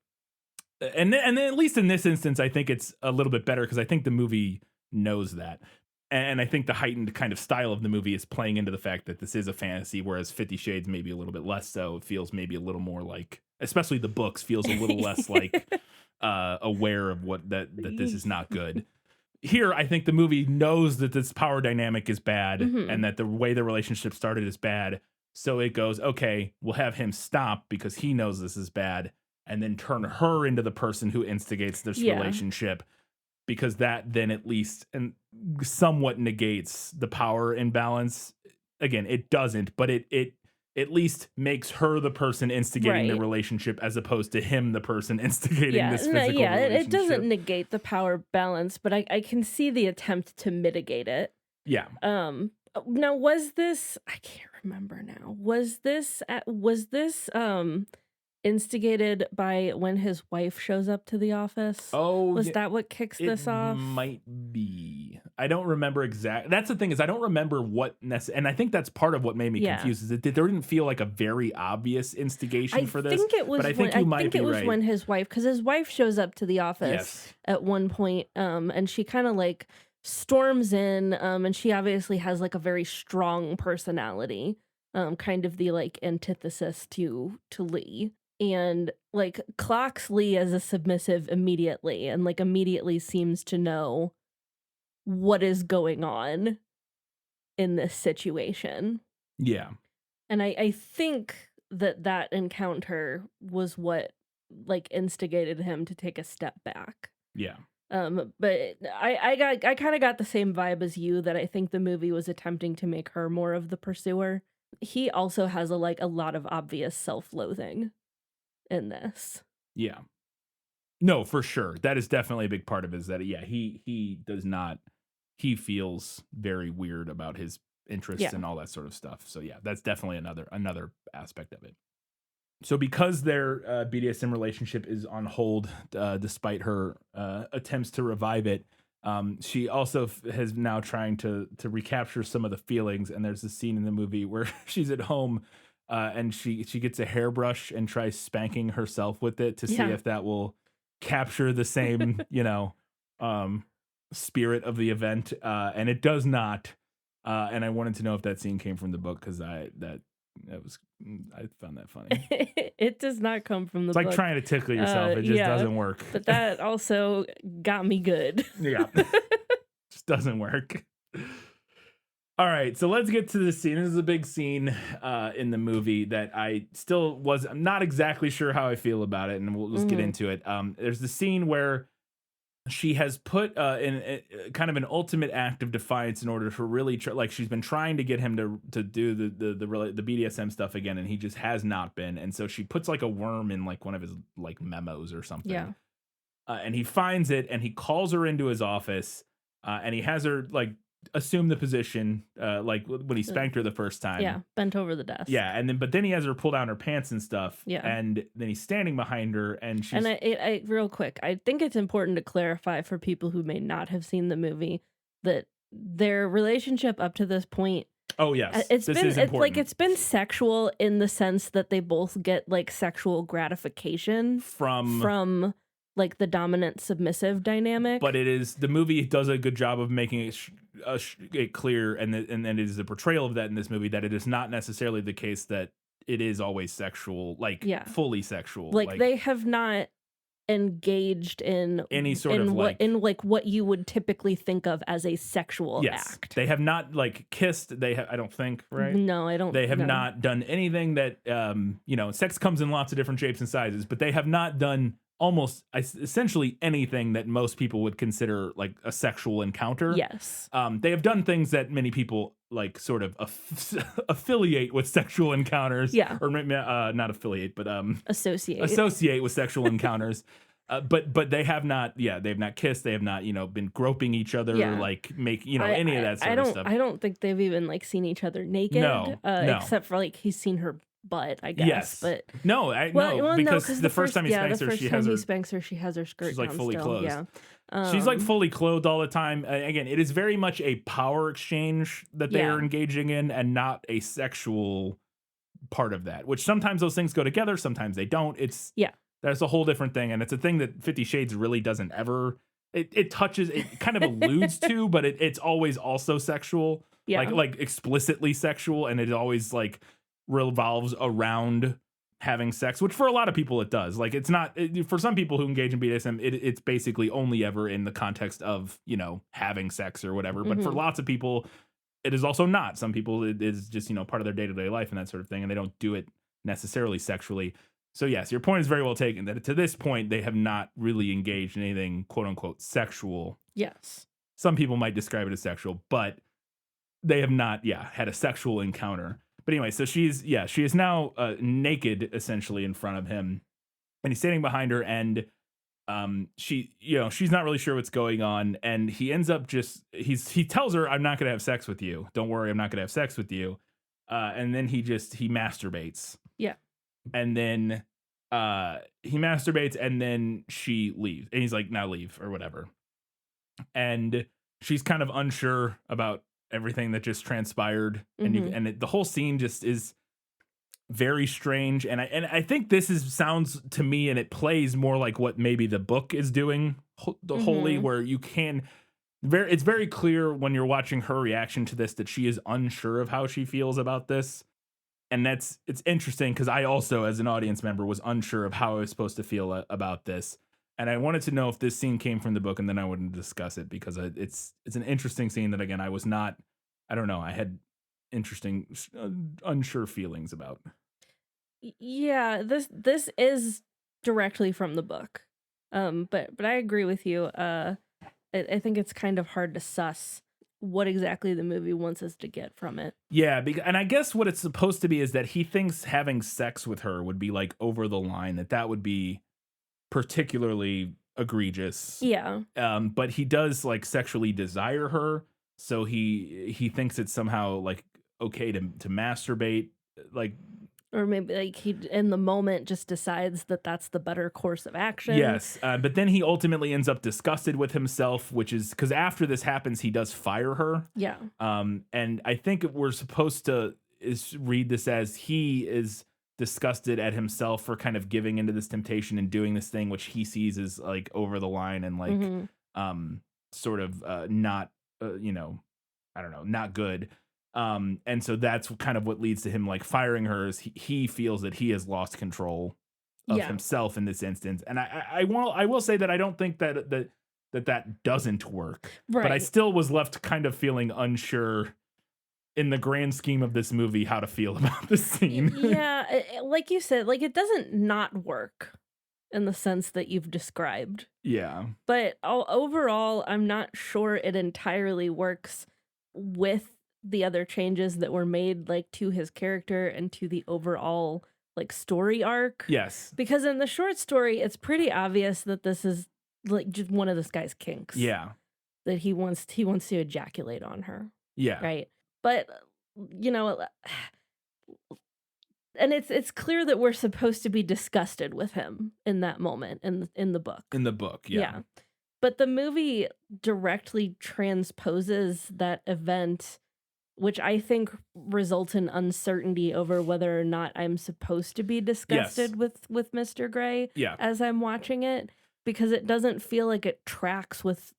and then at least in this instance, I think it's a little bit better because I think the movie knows that. And I think the heightened kind of style of the movie is playing into the fact that this is a fantasy, whereas 50 Shades maybe a little bit less so. It feels maybe a little more like, especially the books, feels a little less like aware of what that this is not good. Here, I think the movie knows that this power dynamic is bad and that the way the relationship started is bad. So it goes, okay, we'll have him stop because he knows this is bad, and then turn her into the person who instigates this relationship, because that then at least and somewhat negates the power imbalance. Again, it doesn't, but it at least makes her the person instigating the relationship as opposed to him the person instigating this physical relationship.
It doesn't negate the power balance, but I can see the attempt to mitigate it.
Yeah.
Now, was this, I can't remember now, was this instigated by when his wife shows up to the office?
Oh,
was that what kicks this off?
Might be. I don't remember exactly. That's the thing, is I don't remember what and I think that's part of what made me confused, is that there didn't feel like a very obvious instigation for this.
I think it was.
But I think you might be right.
When his wife, because his wife shows up to the office at one point, and she kind of like storms in, and she obviously has like a very strong personality, kind of the like antithesis to Lee. And like clocks Lee as a submissive immediately, and like immediately seems to know what is going on in this situation.
Yeah.
And I think that encounter was what like instigated him to take a step back.
Yeah.
But I kind of got the same vibe as you, that I think the movie was attempting to make her more of the pursuer. He also has a lot of obvious self-loathing in this.
Yeah. No, for sure. That is definitely a big part of it, is that he does not, he feels very weird about his interests and all that sort of stuff. So yeah, that's definitely another aspect of it. So because their BDSM relationship is on hold, despite her attempts to revive it, she also has now trying to recapture some of the feelings. And there's a scene in the movie where she's at home, and she gets a hairbrush and tries spanking herself with it to see if that will capture the same, spirit of the event. And it does not. And I wanted to know if that scene came from the book, because I found that funny.
It does not come from the book.
It's like trying to tickle yourself. It just doesn't work.
But that also got me good.
Yeah. Just doesn't work. All right, so let's get to the scene. This is a big scene in the movie that I'm not exactly sure how I feel about it, and we'll just get into it. There's the scene where she has put in kind of an ultimate act of defiance in order to really she's been trying to get him to do the BDSM stuff again, and he just has not been. And so she puts like a worm in like one of his like memos or something. Yeah. And he finds it, and he calls her into his office, and he has her like assume the position, like when he spanked her the first time.
Yeah, bent over the desk.
Yeah, but then he has her pull down her pants and stuff.
Yeah,
and then he's standing behind her, and she's. And
I real quick, I think it's important to clarify for people who may not have seen the movie that their relationship up to this point.
Oh yes,
it's been sexual in the sense that they both get like sexual gratification from like the dominant submissive dynamic.
But the movie does a good job of making it clear, and it is the portrayal of that in this movie, that it is not necessarily the case that it is always sexual, fully sexual.
Like they have not engaged in
any sort of
what you would typically think of as a sexual act.
They have not like kissed. I don't think, right?
No, I don't.
They have not done anything that sex comes in lots of different shapes and sizes, but they have not done almost essentially anything that most people would consider like a sexual encounter.
Yes.
They have done things that many people like sort of affiliate with sexual encounters.
Yeah.
Or not affiliate, but
associate
with sexual encounters. But they have not. Yeah, they have not kissed. They have not been groping each other. Yeah. Like any of that sort of stuff.
I don't think they've even like seen each other naked. No. Except for like he's seen her butt, I guess. Yes. But
no, because the first time he spanks her, she
has her skirt.
She's like
down
fully
still.
clothed.
Yeah.
She's like fully clothed all the time. Again, it is very much a power exchange that they are engaging in, and not a sexual part of that. Which sometimes those things go together, sometimes they don't. That's a whole different thing, and it's a thing that 50 Shades really doesn't ever it touches, it kind of alludes to, but it's always also sexual,
Yeah.
like explicitly sexual, and it always like revolves around having sex, which for a lot of people it does. Like it's not for some people who engage in BDSM, it's basically only ever in the context of, you know, having sex or whatever. But for lots of people, it is also not. Some people it is just, you know, part of their day-to-day life and that sort of thing, and they don't do it necessarily sexually. So yes, your point is very well taken, that to this point they have not really engaged in anything quote unquote sexual.
Yes.
Some people might describe it as sexual, but they have not, had a sexual encounter. But anyway, so she is now naked essentially in front of him, and he's standing behind her, and she's not really sure what's going on, and he ends up he tells her, "I'm not going to have sex with you. Don't worry, I'm not going to have sex with you." And then he masturbates.
Yeah.
And then he masturbates, and then she leaves, and he's like, "Now leave," or whatever. And she's kind of unsure about everything that just transpired, and the whole scene just is very strange. And I think this sounds to me, and it plays more like what maybe the book is doing, the Holy, where it's very clear when you're watching her reaction to this that she is unsure of how she feels about this. And it's interesting because I also, as an audience member, was unsure of how I was supposed to feel about this. And I wanted to know if this scene came from the book, and then I wouldn't discuss it because it's an interesting scene that, again, I had interesting, unsure feelings about.
Yeah, this is directly from the book. But I agree with you. I think it's kind of hard to suss what exactly the movie wants us to get from it.
Yeah, and I guess what it's supposed to be is that he thinks having sex with her would be like over the line, that would be particularly egregious.
Yeah.
But he does like sexually desire her, so he thinks it's somehow like okay to masturbate, like,
or maybe like he in the moment just decides that that's the better course of action.
Yes, but then he ultimately ends up disgusted with himself, which is because after this happens, he does fire her.
Yeah.
And I think we're supposed to read this as he is disgusted at himself for kind of giving into this temptation and doing this thing which he sees as like over the line and like sort of not I don't know, not good. And so that's kind of what leads to him like firing her, is he feels that he has lost control of himself in this instance. And I will say that I don't think that doesn't work.
Right.
But I still was left kind of feeling unsure in the grand scheme of this movie how to feel about this scene.
Yeah, like you said, like it doesn't not work in the sense that you've described.
Yeah.
But overall, I'm not sure it entirely works with the other changes that were made like to his character and to the overall like story arc.
Yes.
Because in the short story, it's pretty obvious that this is like just one of this guy's kinks.
Yeah.
That he wants to ejaculate on her.
Yeah.
Right. But you know, and it's clear that we're supposed to be disgusted with him in that moment in the book.
In the book, yeah.
But the movie directly transposes that event, which I think results in uncertainty over whether or not I'm supposed to be disgusted with Mr. Grey as I'm watching it, because it doesn't feel like it tracks with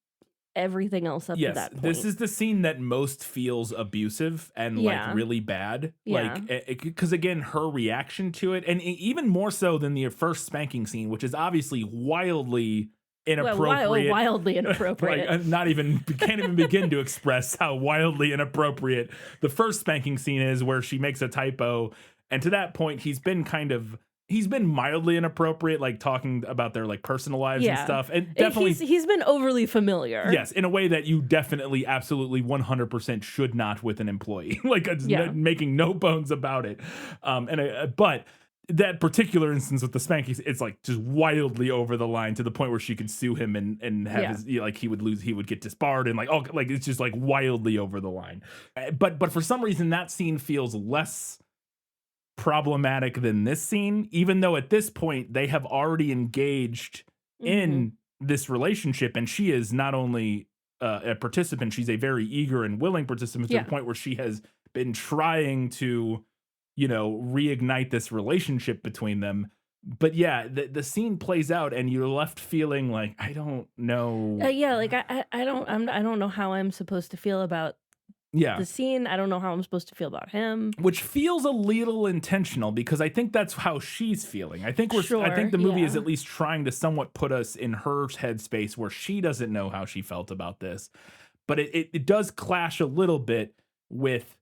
everything else up to that point.
This is the scene that most feels abusive and like really bad. Like, because again, her reaction to it, and even more so than the first spanking scene, which is obviously wildly inappropriate.
Wildly inappropriate.
Like, can't even begin to express how wildly inappropriate the first spanking scene is, where she makes a typo. And to that point, he's been mildly inappropriate, like talking about their like personal lives and stuff. And definitely
he's been overly familiar.
Yes, in a way that you definitely, absolutely 100% should not with an employee. Like making no bones about it. But that particular instance with the spanking, it's like just wildly over the line to the point where she could sue him and have his, like he would get disbarred, and like it's just like wildly over the line. But for some reason that scene feels less problematic than this scene, even though at this point they have already engaged in this relationship, and she is not only a participant, she's a very eager and willing participant to the point where she has been trying to reignite this relationship between them. But yeah, the scene plays out and you're left feeling like, I don't know.
Yeah, like I don't know how I'm supposed to feel about
Yeah.
the scene. I don't know how I'm supposed to feel about him.
Which feels a little intentional because I think that's how she's feeling. I think I think the movie is
yeah.
at least trying to somewhat put us in her headspace where she doesn't know how she felt about this. But it does clash a little bit with,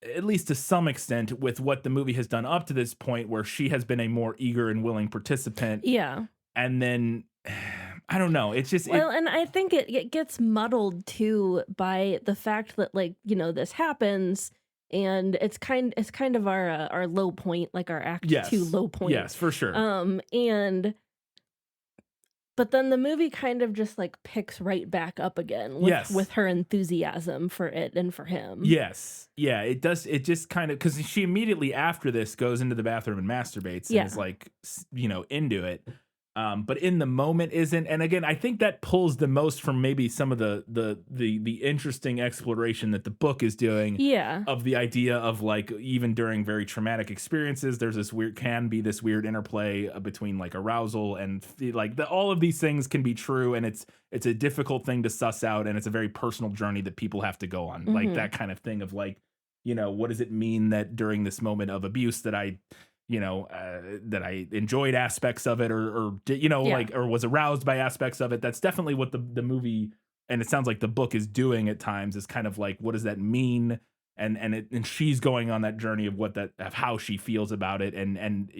at least to some extent, with what the movie has done up to this point, where she has been a more eager and willing participant.
Yeah.
And then I don't know. It's just
Well, and I think it gets muddled too by the fact that, like, you know, this happens and it's kind of our low point, like our act 2 low point.
Yes, for sure.
And but then the movie kind of just like picks right back up again with her enthusiasm for it and for him.
Yes. Yeah, it does. It just kind of, because she immediately after this goes into the bathroom and masturbates and is like, into it. But in the moment isn't. And again, I think that pulls the most from maybe some of the interesting exploration that the book is doing.
Yeah.
Of the idea of, like, even during very traumatic experiences, there's this weird interplay between like arousal and like all of these things can be true. And it's a difficult thing to suss out. And it's a very personal journey that people have to go on. Like that kind of thing of like, what does it mean that during this moment of abuse that I enjoyed aspects of it or was aroused by aspects of it. That's definitely what the movie, and it sounds like the book is doing at times, is kind of like, what does that mean? And she's going on that journey of how she feels about it. And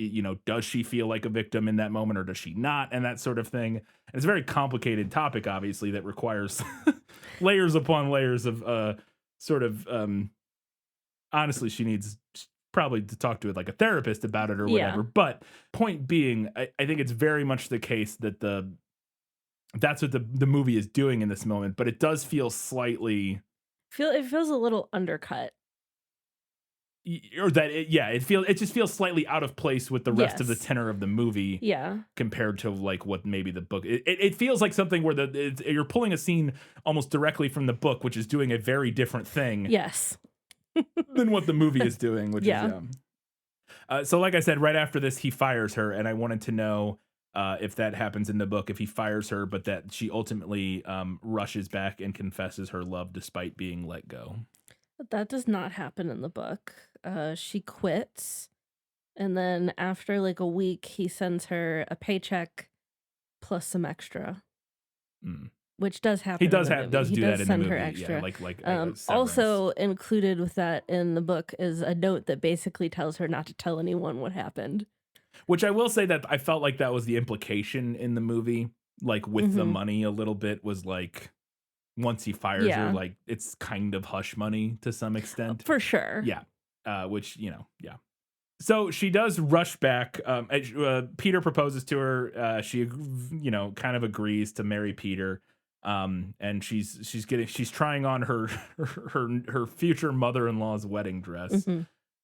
does she feel like a victim in that moment or does she not? And that sort of thing. And it's a very complicated topic, obviously, that requires layers upon layers of honestly, she needs probably to talk to it like a therapist about it or whatever.
Yeah.
But point being, I think it's very much the case that that's what the movie is doing in this moment, but it does feel slightly
it feels a little undercut.
Or that it just feels slightly out of place with the rest of the tenor of the movie.
Yeah.
Compared to like what maybe the book, it feels like something where you're pulling a scene almost directly from the book, which is doing a very different thing.
Yes.
Than what the movie is doing, which is so like I said, right after this he fires her, and I wanted to know if that happens in the book, if he fires her but that she ultimately rushes back and confesses her love despite being let go.
That does not happen in the book. She quits, and then after like a week he sends her a paycheck plus some extra. Which does happen.
He does
do
that in the movie.
Send her extra.
Yeah,
also included with that in the book is a note that basically tells her not to tell anyone what happened.
Which I will say that I felt like that was the implication in the movie, like with the money a little bit, was like once he fires her, like it's kind of hush money to some extent.
For sure.
Yeah. Which, yeah. So she does rush back. Peter proposes to her. She, kind of agrees to marry Peter. And she's trying on her future mother-in-law's wedding dress.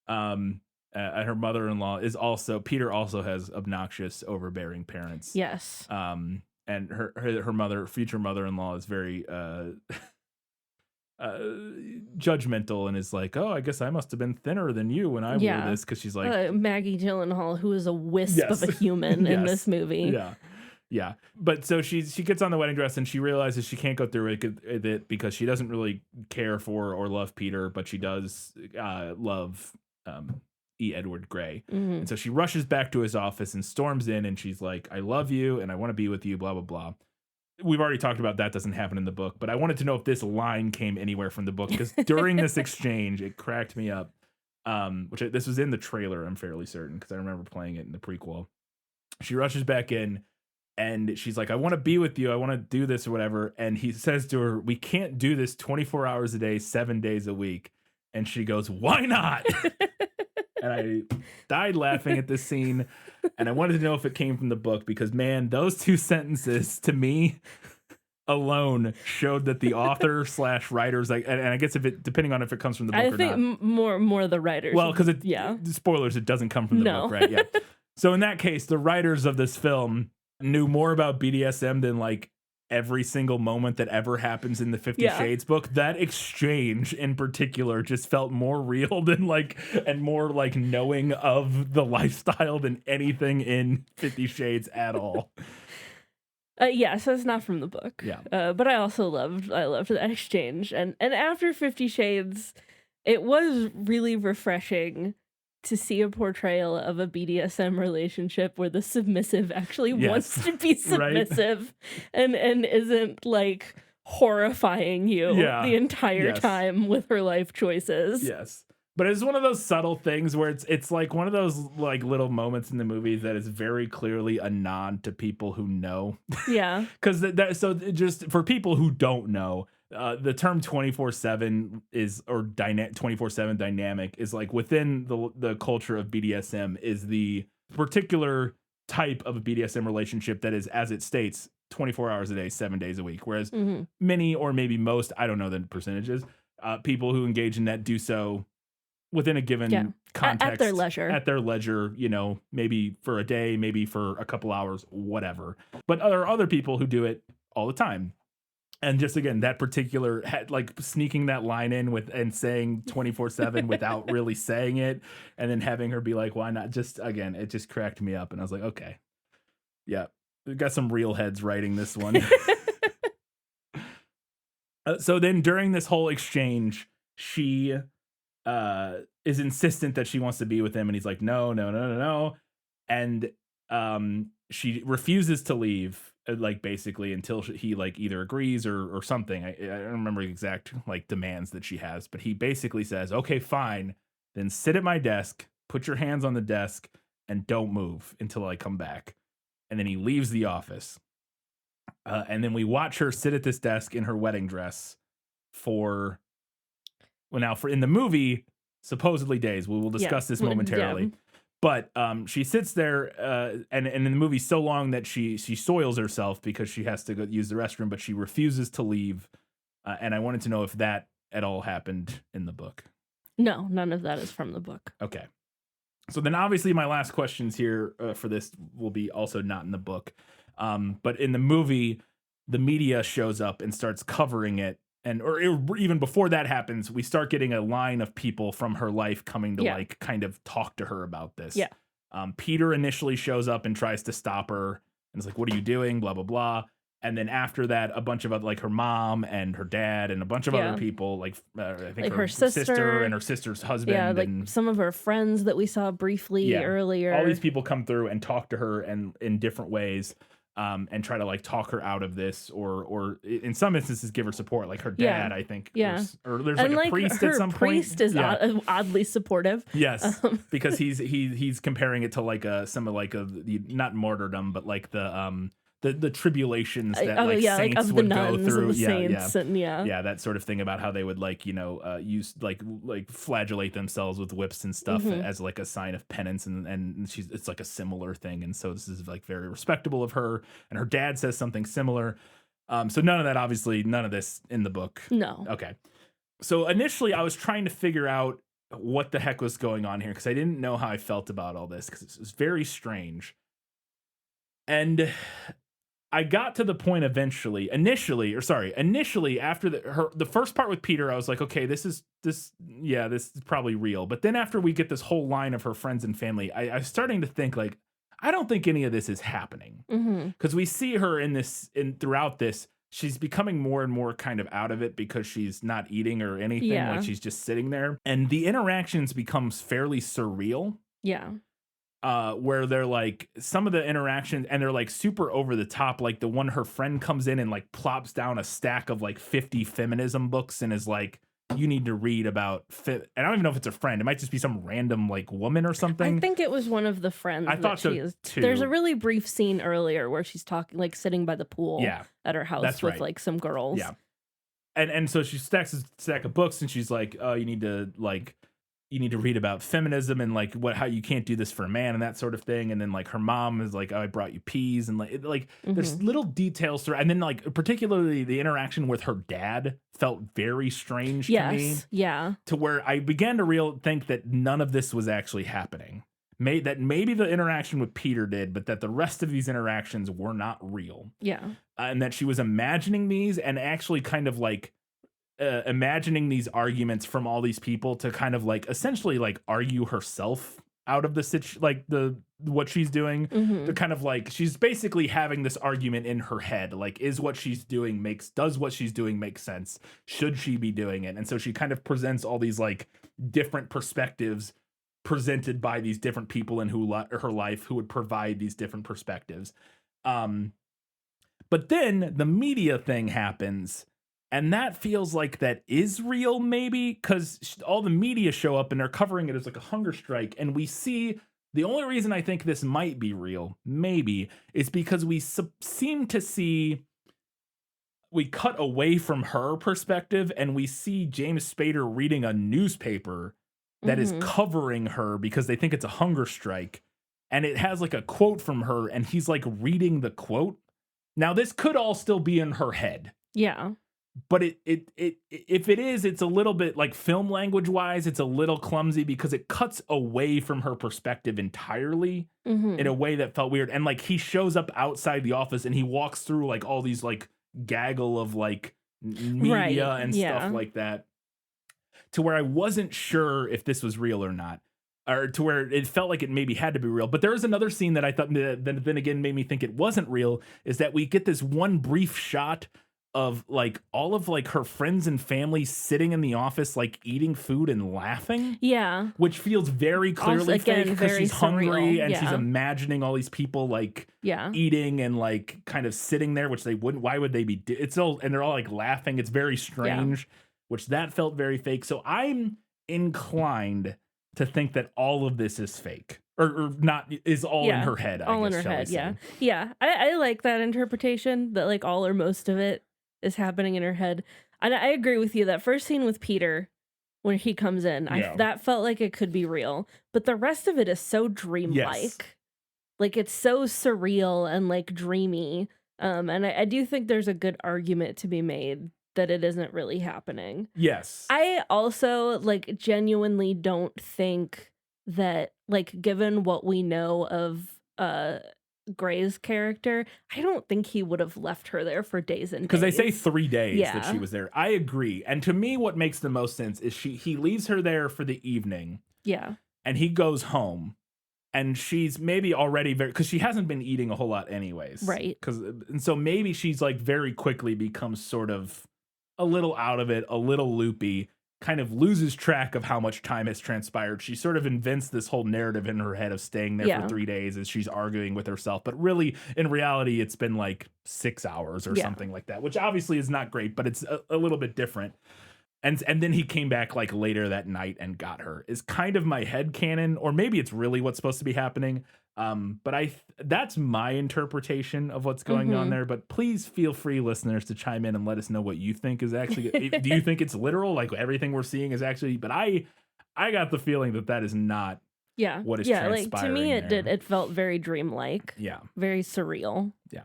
Her mother-in-law Peter also has obnoxious, overbearing parents.
Yes.
And her future mother-in-law is very judgmental and is like, oh, I guess I must have been thinner than you when I wore this, because she's like
Maggie Gyllenhaal, who is a wisp of a human in this movie.
Yeah. But so she gets on the wedding dress and she realizes she can't go through it because she doesn't really care for or love Peter, but she does love E. Edward Grey. And so she rushes back to his office and storms in and she's like, I love you and I want to be with you, blah, blah, blah. We've already talked about that doesn't happen in the book, but I wanted to know if this line came anywhere from the book, because during this exchange, it cracked me up. This was in the trailer, I'm fairly certain, because I remember playing it in the prequel. She rushes back in and she's like, I want to be with you. I want to do this or whatever. And he says to her, we can't do this 24 hours a day, 7 days a week. And she goes, why not? And I died laughing at this scene. And I wanted to know if it came from the book, because, man, those two sentences to me alone showed that the author / writers, like, and I guess depending on if it comes from the book or not.
I think more the writers.
Well, because spoilers, it doesn't come from the book, right? Yeah. So in that case, the writers of this film knew more about BDSM than like every single moment that ever happens in the 50
Yeah.
Shades book. That exchange in particular just felt more real than like, and more like knowing of the lifestyle than anything in 50 Shades at all.
Yeah, so it's not from the book.
Yeah.
But I loved that exchange. And after 50 Shades, it was really refreshing to see a portrayal of a BDSM relationship where the submissive actually wants to be submissive and isn't like horrifying you the entire time with her life choices.
Yes. But it's one of those subtle things where it's like one of those like little moments in the movie that is very clearly a nod to people who know.
Yeah.
Because so just for people who don't know, the term 24/7 is, or 24/7 dynamic is like within the culture of BDSM is the particular type of a BDSM relationship that is, as it states, 24 hours a day, 7 days a week. Whereas many, or maybe most, I don't know the percentages, people who engage in that do so within a given context, at their leisure, you know, maybe for a day, maybe for a couple hours, whatever. But there are other people who do it all the time. And just again, that particular, like sneaking that line in with and saying 24/7 without really saying it, and then having her be like, why not? Just again, it just cracked me up. And I was like, okay, yeah, we got some real heads writing this one. So then during this whole exchange, she is insistent that she wants to be with him, and he's like, no. And she refuses to leave, like basically until he like either agrees or something. I don't remember the exact like demands that she has, but he basically says, okay, fine, then sit at my desk, put your hands on the desk, and don't move until I come back. And then he leaves the office. And then we watch her sit at this desk in her wedding dress for in the movie, supposedly days. We will discuss this momentarily.
Yeah.
But she sits there, and in the movie so long that she soils herself because she has to go use the restroom, but she refuses to leave. And I wanted to know if that at all happened in the book.
No, none of that is from the book.
Okay. So then obviously my last questions here for this will be also not in the book. But in the movie, the media shows up and starts covering it. Or even before that happens, we start getting a line of people from her life coming to like kind of talk to her about this.
Yeah.
Peter initially shows up and tries to stop her and is like, what are you doing? Blah, blah, blah. And then after that, a bunch of other, like her mom and her dad and a bunch of other people, like I think her sister and her sister's husband.
Yeah, like
and
some of her friends that we saw briefly earlier.
All these people come through and talk to her and in different ways. And try to like talk her out of this, or in some instances give her support, like her dad, I think.
Yeah.
Or there's like a priest at some point.
Her priest is oddly supportive.
Yes, because he's comparing it to like some of like not martyrdom, but like the tribulations that saints
of
would
the
go
nuns
through.
And the saints and
that sort of thing about how they would like use like flagellate themselves with whips and stuff as like a sign of penance, and it's like a similar thing, and so this is like very respectable of her, and her dad says something similar. So none of this in the book.
No.
Okay. So initially I was trying to figure out what the heck was going on here because I didn't know how I felt about all this because it was very strange. And I got to the point initially after the first part with Peter, I was like, okay, this is probably real. But then after we get this whole line of her friends and family, I was starting to think like, I don't think any of this is happening because we see her throughout this, she's becoming more and more kind of out of it because she's not eating or anything.
Yeah.
Like she's just sitting there, and the interactions becomes fairly surreal.
Yeah.
Where they're like some of the interactions and they're like super over the top, like the one her friend comes in and like plops down a stack of like 50 feminism books and is like, you need to read about and I don't even know if it's a friend, it might just be some random like woman or something.
I think it was one of the friends.
I thought so too.
There's a really brief scene earlier where she's talking, like sitting by the pool at her house with like some girls.
Yeah. And so she stacks a stack of books and she's like, oh, you need to read about feminism and like how you can't do this for a man and that sort of thing. And then like her mom is like, oh, I brought you peas, and there's little details through. And then like particularly the interaction with her dad felt very strange to me.
Yeah.
To where I began to think that none of this was actually happening. that maybe the interaction with Peter did, but that the rest of these interactions were not real.
Yeah.
And that she was imagining these and actually kind of like imagining these arguments from all these people to kind of like essentially like argue herself out of the what she's doing. To kind of like, she's basically having this argument in her head, like, does what she's doing make sense? Should she be doing it? And so she kind of presents all these like different perspectives presented by these different people in her life who would provide these different perspectives. But then the media thing happens, and that feels like that is real, maybe, because all the media show up and they're covering it as like a hunger strike. And we see the only reason I think this might be real, maybe, is because we seem to see, we cut away from her perspective and we see James Spader reading a newspaper that is covering her because they think it's a hunger strike. And it has like a quote from her and he's like reading the quote. Now, this could all still be in her head.
Yeah.
But if it is, it's a little bit like film language wise, it's a little clumsy because it cuts away from her perspective entirely in a way that felt weird. And like he shows up outside the office and he walks through like all these like gaggle of like media and stuff like that, to where I wasn't sure if this was real or not, or to where it felt like it maybe had to be real. But there was another scene that I thought then again made me think it wasn't real, is that we get this one brief shot of like all of like her friends and family sitting in the office, like eating food and laughing.
Yeah.
Which feels very clearly fake because she's hungry
surreal.
and she's imagining all these people like eating and like kind of sitting there, which they wouldn't. Why would they be? And they're all like laughing. It's very strange, which that felt very fake. So I'm inclined to think that all of this is fake. Or not, is all in her head.
All in her head, yeah. I like that interpretation, that like all or most of it is happening in her head. And I agree with you, that first scene with Peter, when he comes in, that felt like it could be real. But the rest of it is so dreamlike.
Yes.
Like it's so surreal and like dreamy. And I do think there's a good argument to be made that it isn't really happening.
Yes.
I also like genuinely don't think that, like, given what we know of Gray's character, I don't think he would have left her there for days and days.
Because they say 3 days that she was there. I agree. And to me, what makes the most sense is he leaves her there for the evening.
Yeah.
And he goes home. And she's maybe already because she hasn't been eating a whole lot anyways.
Right.
And so maybe she's like very quickly becomes sort of a little out of it, a little loopy, kind of loses track of how much time has transpired. She sort of invents this whole narrative in her head of staying there for 3 days as she's arguing with herself. But really, in reality, it's been like 6 hours or something like that, which obviously is not great, but it's a little bit different. And then he came back like later that night and got her, is kind of my head canon, or maybe it's really what's supposed to be happening. But that's my interpretation of what's going on there. But please feel free, listeners, to chime in and let us know what you think is actually. Do you think it's literal, like everything we're seeing is actually? But I got the feeling that is not. What is transpiring?
Like to me, it did. It felt very dreamlike.
Yeah.
Very surreal.
Yeah.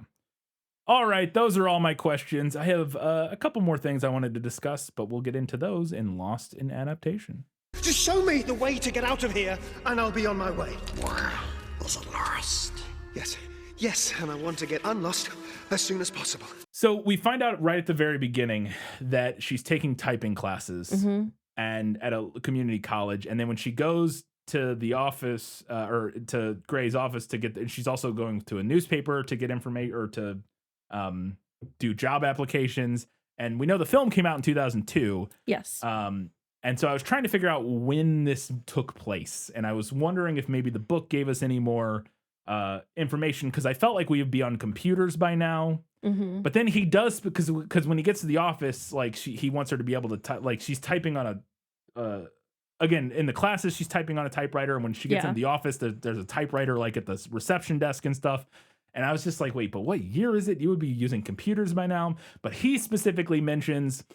All right, those are all my questions. I have a couple more things I wanted to discuss, but we'll get into those in Lost in Adaptation.
Just show me the way to get out of here, and I'll be on my way.
Was it lost?
Yes, and I want to get unlost as soon as possible.
So we find out right at the very beginning that she's taking typing classes and at a community college, and then when she goes to the office or to Gray's office to get, she's also going to a newspaper to get information or to do job applications. And we know the film came out in 2002.
Yes.
And so I was trying to figure out when this took place. And I was wondering if maybe the book gave us any more information, because I felt like we would be on computers by now. But then he does, because when he gets to the office, like he wants her to be able to type, like she's typing on a, again, in the classes, she's typing on a typewriter. And when she gets into the office, there's a typewriter like at the reception desk and stuff. And I was just like, wait, but what year is it? You would be using computers by now. But he specifically mentions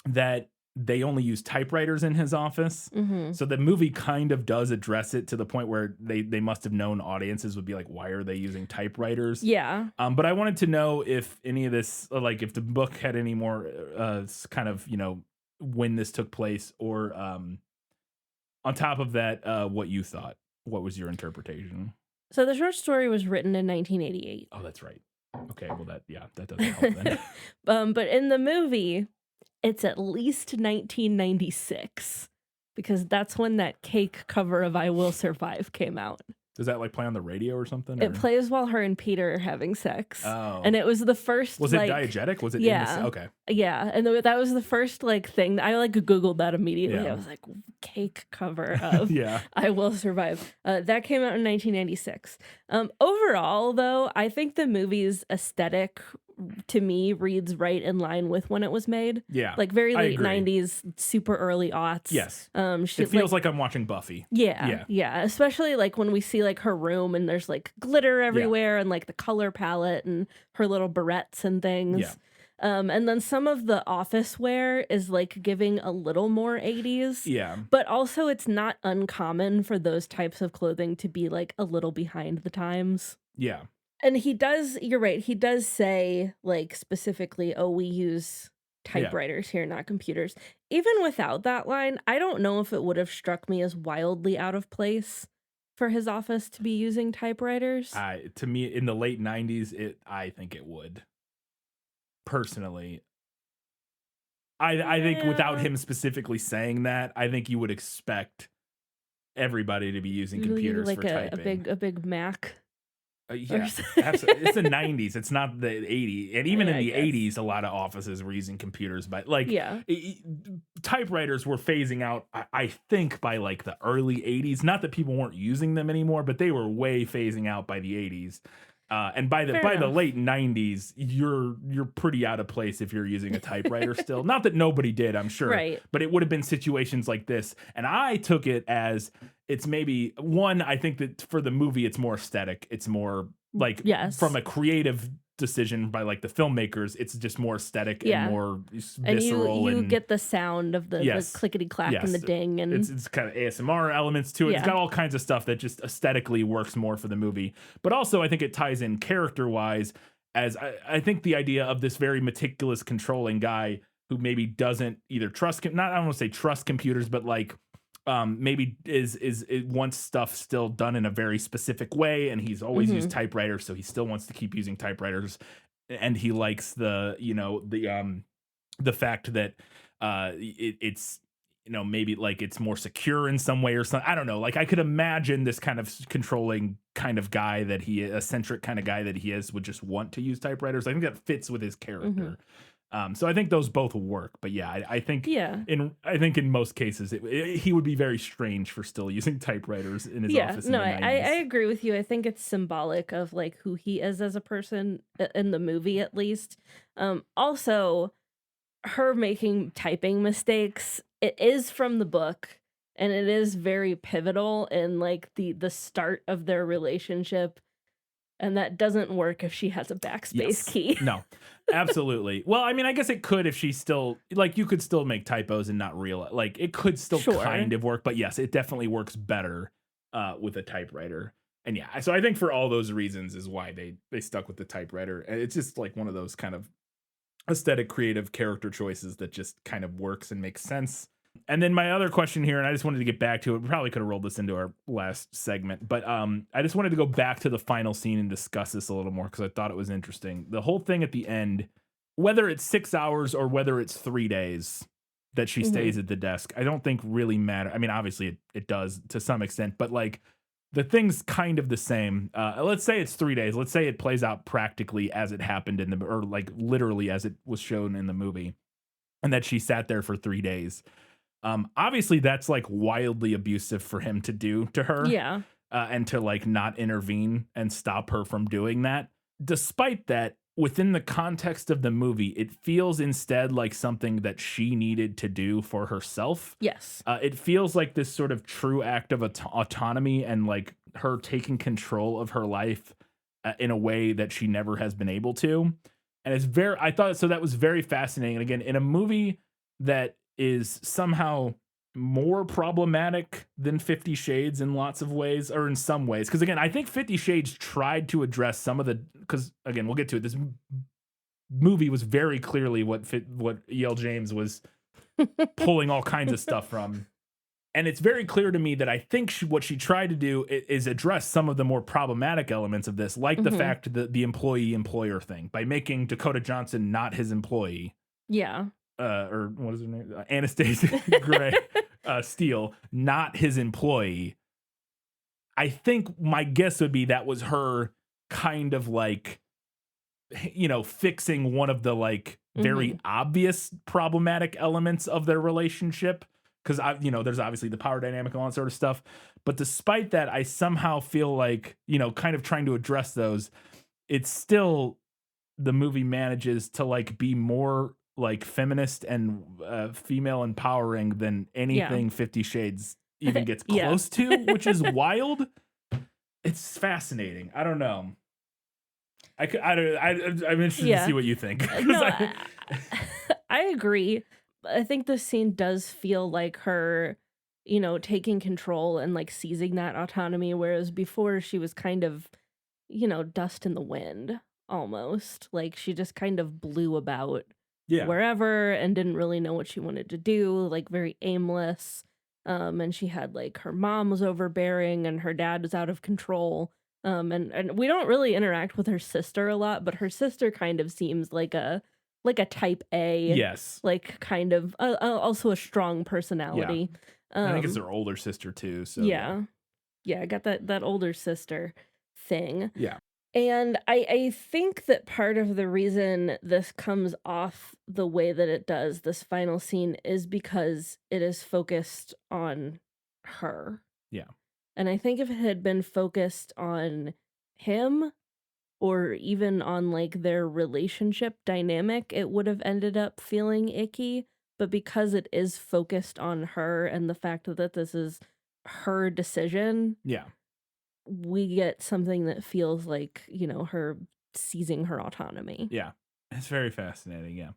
that they only use typewriters in his office. So the movie kind of does address it to the point where they must have known audiences would be like, why are they using typewriters?
Yeah.
But I wanted to know if any of this, like if the book had any more kind of, when this took place, or on top of that, what you thought. what was your interpretation?
So the short story was written in 1988.
Oh, that's right. Okay, well that doesn't help then.
But in the movie, it's at least 1996 because that's when that Cake cover of "I Will Survive" came out.
Does that like play on the radio or something?
It plays while her and Peter are having sex.
Oh.
And it was the first.
Was it diegetic? Was it?
Yeah.
Okay.
Yeah, and that was the first like thing I like Googled that immediately.
Yeah.
I was like, Cake cover of
Yeah.
"I Will Survive." That came out in 1996. Overall, though, I think the movie's aesthetic to me reads right in line with when it was made.
Yeah.
Like very
I
late
agree.
90s, super early aughts.
Yes.
It
feels like I'm watching Buffy.
Yeah. Especially like when we see like her room and there's like glitter everywhere and like the color palette and her little barrettes and things.
Yeah.
And then some of the office wear is like giving a little more 80s.
Yeah.
But also it's not uncommon for those types of clothing to be like a little behind the times.
Yeah.
And you're right, he does say like specifically, oh, we use typewriters here, not computers. Even without that line, I don't know if it would have struck me as wildly out of place for his office to be using typewriters.
To me, in the late 90s, I think it would. Personally, I think without him specifically saying that, I think you would expect everybody to be using computers
like
for typing.
a big Mac.
Yeah, absolutely. It's the 90s. It's not the 80s. And even in the
I guess.
80s, a lot of offices were using computers. But like,
Yeah.
Typewriters were phasing out, I think, by like the early 80s. Not that people weren't using them anymore, but they were way phasing out by the 80s. And by the late 90s, you're pretty out of place if you're using a typewriter still. Not that nobody did, I'm sure.
Right.
But it would have been situations like this. And I took it as it's maybe one, I think that for the movie, it's more aesthetic. It's more like from a creative decision by like the filmmakers, it's just more aesthetic and more visceral.
And you get the sound of the clickety clack and the ding, and
it's kind of ASMR elements to it. It's got all kinds of stuff that just aesthetically works more for the movie. But also I think it ties in character wise, as I think the idea of this very meticulous controlling guy who maybe doesn't either trust, I don't want to say trust computers, but like maybe it wants stuff still done in a very specific way, and he's always used typewriters, so he still wants to keep using typewriters, and he likes the fact that it's maybe like it's more secure in some way or something. I don't know. Like I could imagine this kind of controlling kind of guy that eccentric kind of guy that he is would just want to use typewriters. I think that fits with his character. So I think those both work, but I think in most cases he would be very strange for still using typewriters in his office.
No, I agree with you. I think it's symbolic of like who he is as a person in the movie, at least. Also, her making typing mistakes. It is from the book, and it is very pivotal in like the start of their relationship. And that doesn't work if she has a backspace key.
No, absolutely. Well, I mean, I guess it could if she still, like, you could still make typos and not realize, like, it could still kind of work. But yes, it definitely works better with a typewriter. And so I think for all those reasons is why they stuck with the typewriter. And it's just like one of those kind of aesthetic, creative character choices that just kind of works and makes sense. And then my other question here, and I just wanted to get back to it. We probably could have rolled this into our last segment, but I just wanted to go back to the final scene and discuss this a little more because I thought it was interesting. The whole thing at the end, whether it's 6 hours or whether it's 3 days that she stays at the desk, I don't think really matter. I mean, obviously it does to some extent, but like the thing's kind of the same. Let's say it's 3 days. Let's say it plays out practically as it happened or like literally as it was shown in the movie, and that she sat there for 3 days. Obviously that's like wildly abusive for him to do to her.
Yeah.
And to like not intervene and stop her from doing that. Despite that, within the context of the movie, it feels instead like something that she needed to do for herself.
Yes.
It feels like this sort of true act of autonomy and like her taking control of her life in a way that she never has been able to. And I thought so that was very fascinating. And again, in a movie that is somehow more problematic than 50 Shades in lots of ways, or in some ways. Because again, I think 50 Shades tried to address some of because again, we'll get to it. This movie was very clearly what E.L. James was pulling all kinds of stuff from. And it's very clear to me that I think what she tried to do is address some of the more problematic elements of this, like the fact that the employee-employer thing, by making Dakota Johnson not his employee.
Yeah.
Or what is her name? Anastasia Gray Steele, not his employee. I think my guess would be that was her kind of like, fixing one of the like very obvious problematic elements of their relationship. Because there's obviously the power dynamic and all that sort of stuff. But despite that, I somehow feel like, kind of trying to address those, it's still, the movie manages to like be more like feminist and female empowering than anything 50 Shades even gets close to, which is wild. It's fascinating. I don't know. I'm interested to see what you think.
No, I agree. I think this scene does feel like her, taking control and like seizing that autonomy, whereas before she was kind of, dust in the wind almost. Like she just kind of blew about wherever and didn't really know what she wanted to do, like very aimless. And she had like her mom was overbearing and her dad was out of control. And we don't really interact with her sister a lot, but her sister kind of seems like a type A.
Yes.
Like kind of also a strong personality.
I think it's her older sister too. So
yeah, I got that older sister thing.
Yeah.
And I think that part of the reason this comes off the way that it does, this final scene, is because it is focused on her.
Yeah.
And I think if it had been focused on him or even on like their relationship dynamic, it would have ended up feeling icky. But because it is focused on her and the fact that this is her decision, we get something that feels like, her seizing her autonomy.
Yeah. It's very fascinating. Yeah.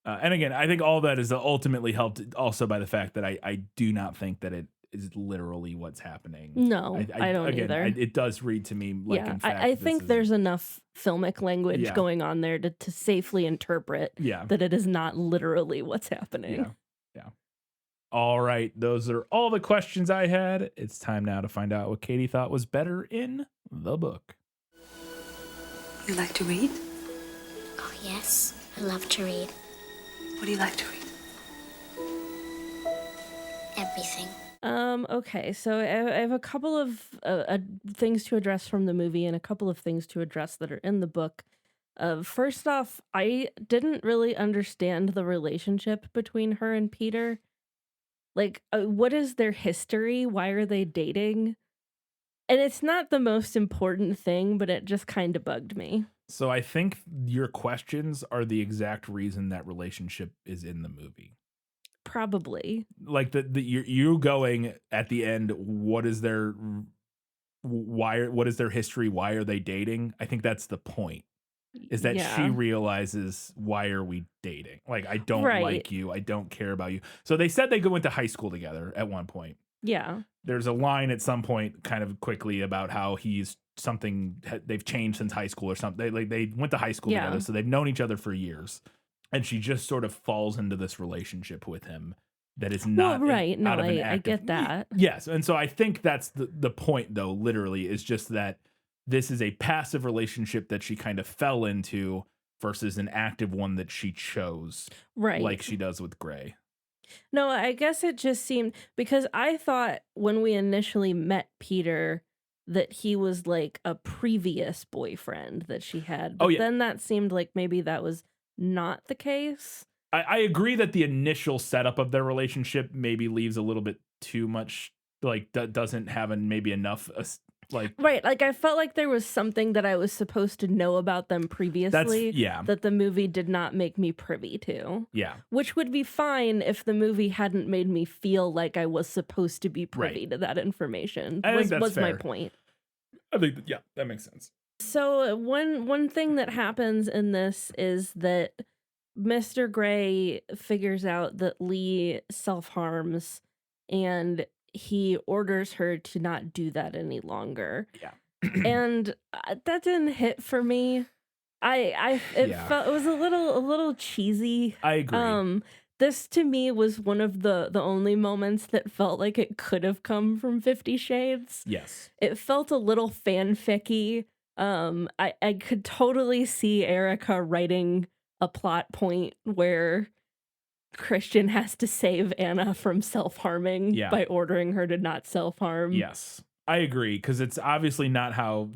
And again, I think all that is ultimately helped also by the fact that I do not think that it is literally what's happening.
No, I don't either.
It does read to me like, in fact,
I think there's enough filmic language going on there to safely interpret that it is not literally what's happening.
Yeah. All right. Those are all the questions I had. It's time now to find out what Katie thought was better in the book.
You like to read?
Oh, yes. I love to read.
What do you like to read?
Everything.
Okay, so I have a couple of things to address from the movie and a couple of things to address that are in the book. First off, I didn't really understand the relationship between her and Peter. Like, what is their history? Why are they dating? And it's not the most important thing, but it just kind of bugged me.
So I think your questions are the exact reason that relationship is in the movie.
Probably.
Like you going at the end, what is their history? Why are they dating? I think that's the point. Is that she realizes, why are we dating? Like, I don't like you. I don't care about you. So they said they went to high school together at one point.
Yeah.
There's a line at some point kind of quickly about how they've changed since high school or something. They went to high school together, so they've known each other for years. And she just sort of falls into this relationship with him that is not out of an active...
I get that.
Yes, and so I think that's the point, though, literally, is just that this is a passive relationship that she kind of fell into versus an active one that she chose.
Right.
Like she does with Gray. No,
I guess it just seemed... Because I thought when we initially met Peter that he was like a previous boyfriend that she had. But then that seemed like maybe that was not the case.
I agree that the initial setup of their relationship maybe leaves a little bit too much, like doesn't have maybe enough like
right, like I felt like there was something that I was supposed to know about them previously that the movie did not make me privy to.
Yeah.
Which would be fine if the movie hadn't made me feel like I was supposed to be privy to that information. Was my point.
I think that makes sense.
So one thing that happens in this is that Mr. Gray figures out that Lee self-harms and he orders her to not do that any longer.
Yeah.
And that didn't hit for me. It felt, it was a little cheesy.
I agree.
this to me was one of the only moments that felt like it could have come from 50 Shades.
Yes.
It felt a little fanficky. I could totally see Erica writing a plot point where Christian has to save Anna from self-harming by ordering her to not self-harm.
Yes, I agree, because it's obviously not how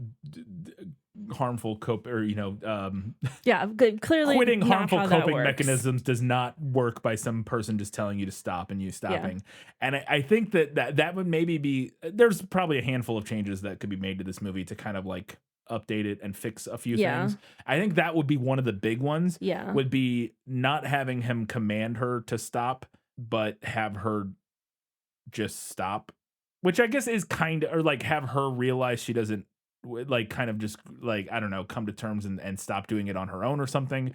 harmful
clearly
quitting
not
harmful
how that
coping
works.
mechanisms does not work by some person just telling you to stop and you stopping. And I think that would maybe be, there's probably a handful of changes that could be made to this movie to kind of like update it and fix a few things. I think that would be one of the big ones. Would be not having him command her to stop, but have her just stop, which I guess is kind of, or like have her realize she doesn't, like kind of just like, I don't know, come to terms and stop doing it on her own or something.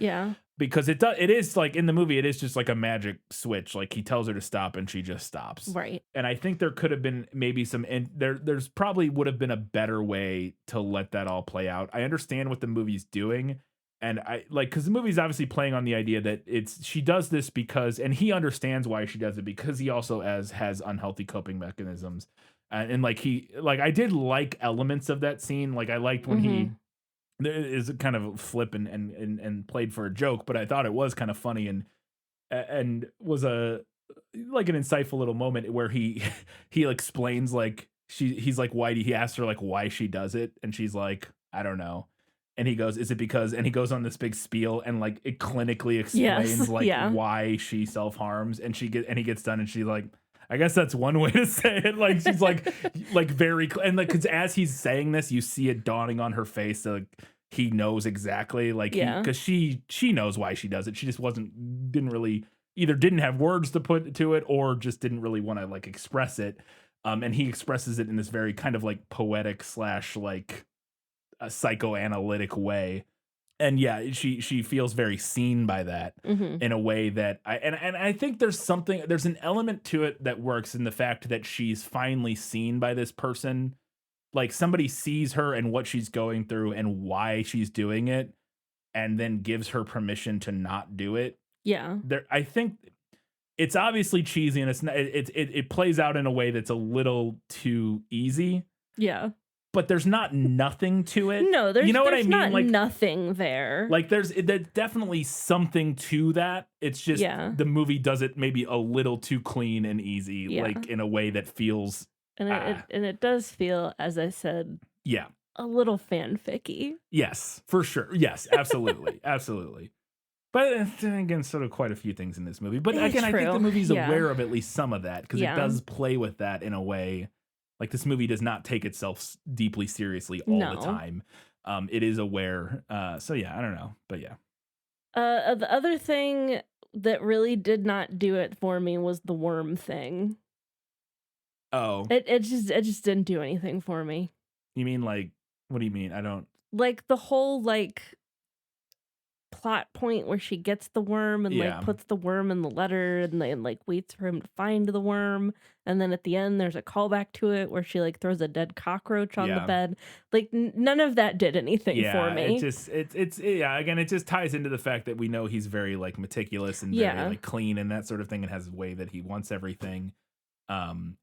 Because it is like in the movie, it is just like a magic switch. Like he tells her to stop and she just stops.
Right.
And I think there could have been maybe there's probably would have been a better way to let that all play out. I understand what the movie's doing. And I like, because the movie's obviously playing on the idea that she does this because, and he understands why she does it, because he also has unhealthy coping mechanisms. And like I did like elements of that scene. Like I liked when he is kind of flip and played for a joke, but I thought it was kind of funny and was an insightful little moment where he explains like he's like, why he asks her like why she does it, and she's like, I don't know. And he goes, is it because, and he goes on this big spiel and like it clinically explains why she self-harms, and he gets done and she's like, I guess that's one way to say it. Like she's like very, and like, cause as he's saying this, you see it dawning on her face that like, he knows exactly, like, cause she knows why she does it. She just didn't have words to put to it, or just didn't really want to like express it. And he expresses it in this very kind of like poetic / like a psychoanalytic way. And she feels very seen by that in a way that I think there's an element to it that works in the fact that she's finally seen by this person. Like somebody sees her and what she's going through and why she's doing it, and then gives her permission to not do it. I think it's obviously cheesy, and it plays out in a way that's a little too easy. But there's not nothing to it.
No, there's,
you know what I mean?
Not
like
nothing there.
Like there's definitely something to that. It's just the movie does it maybe a little too clean and easy, like in a way that feels.
And it does feel, as I said, a little fanficky.
Yes, for sure. Yes, absolutely, absolutely. But then again, sort of quite a few things in this movie. But again, I think the movie's aware of at least some of that, because it does play with that in a way. Like this movie does not take itself deeply seriously all the time. It is aware. So yeah, I don't know, but yeah.
The other thing that really did not do it for me was the worm thing.
Oh,
it just didn't do anything for me.
You mean like, what do you mean? I don't
like the whole like plot point where she gets the worm and like puts the worm in the letter and then like waits for him to find the worm, and then at the end there's a callback to it where she like throws a dead cockroach on the bed. Like none of that did anything for me.
It's again, it just ties into the fact that we know he's very like meticulous and very like clean and that sort of thing, and has a way that he wants everything.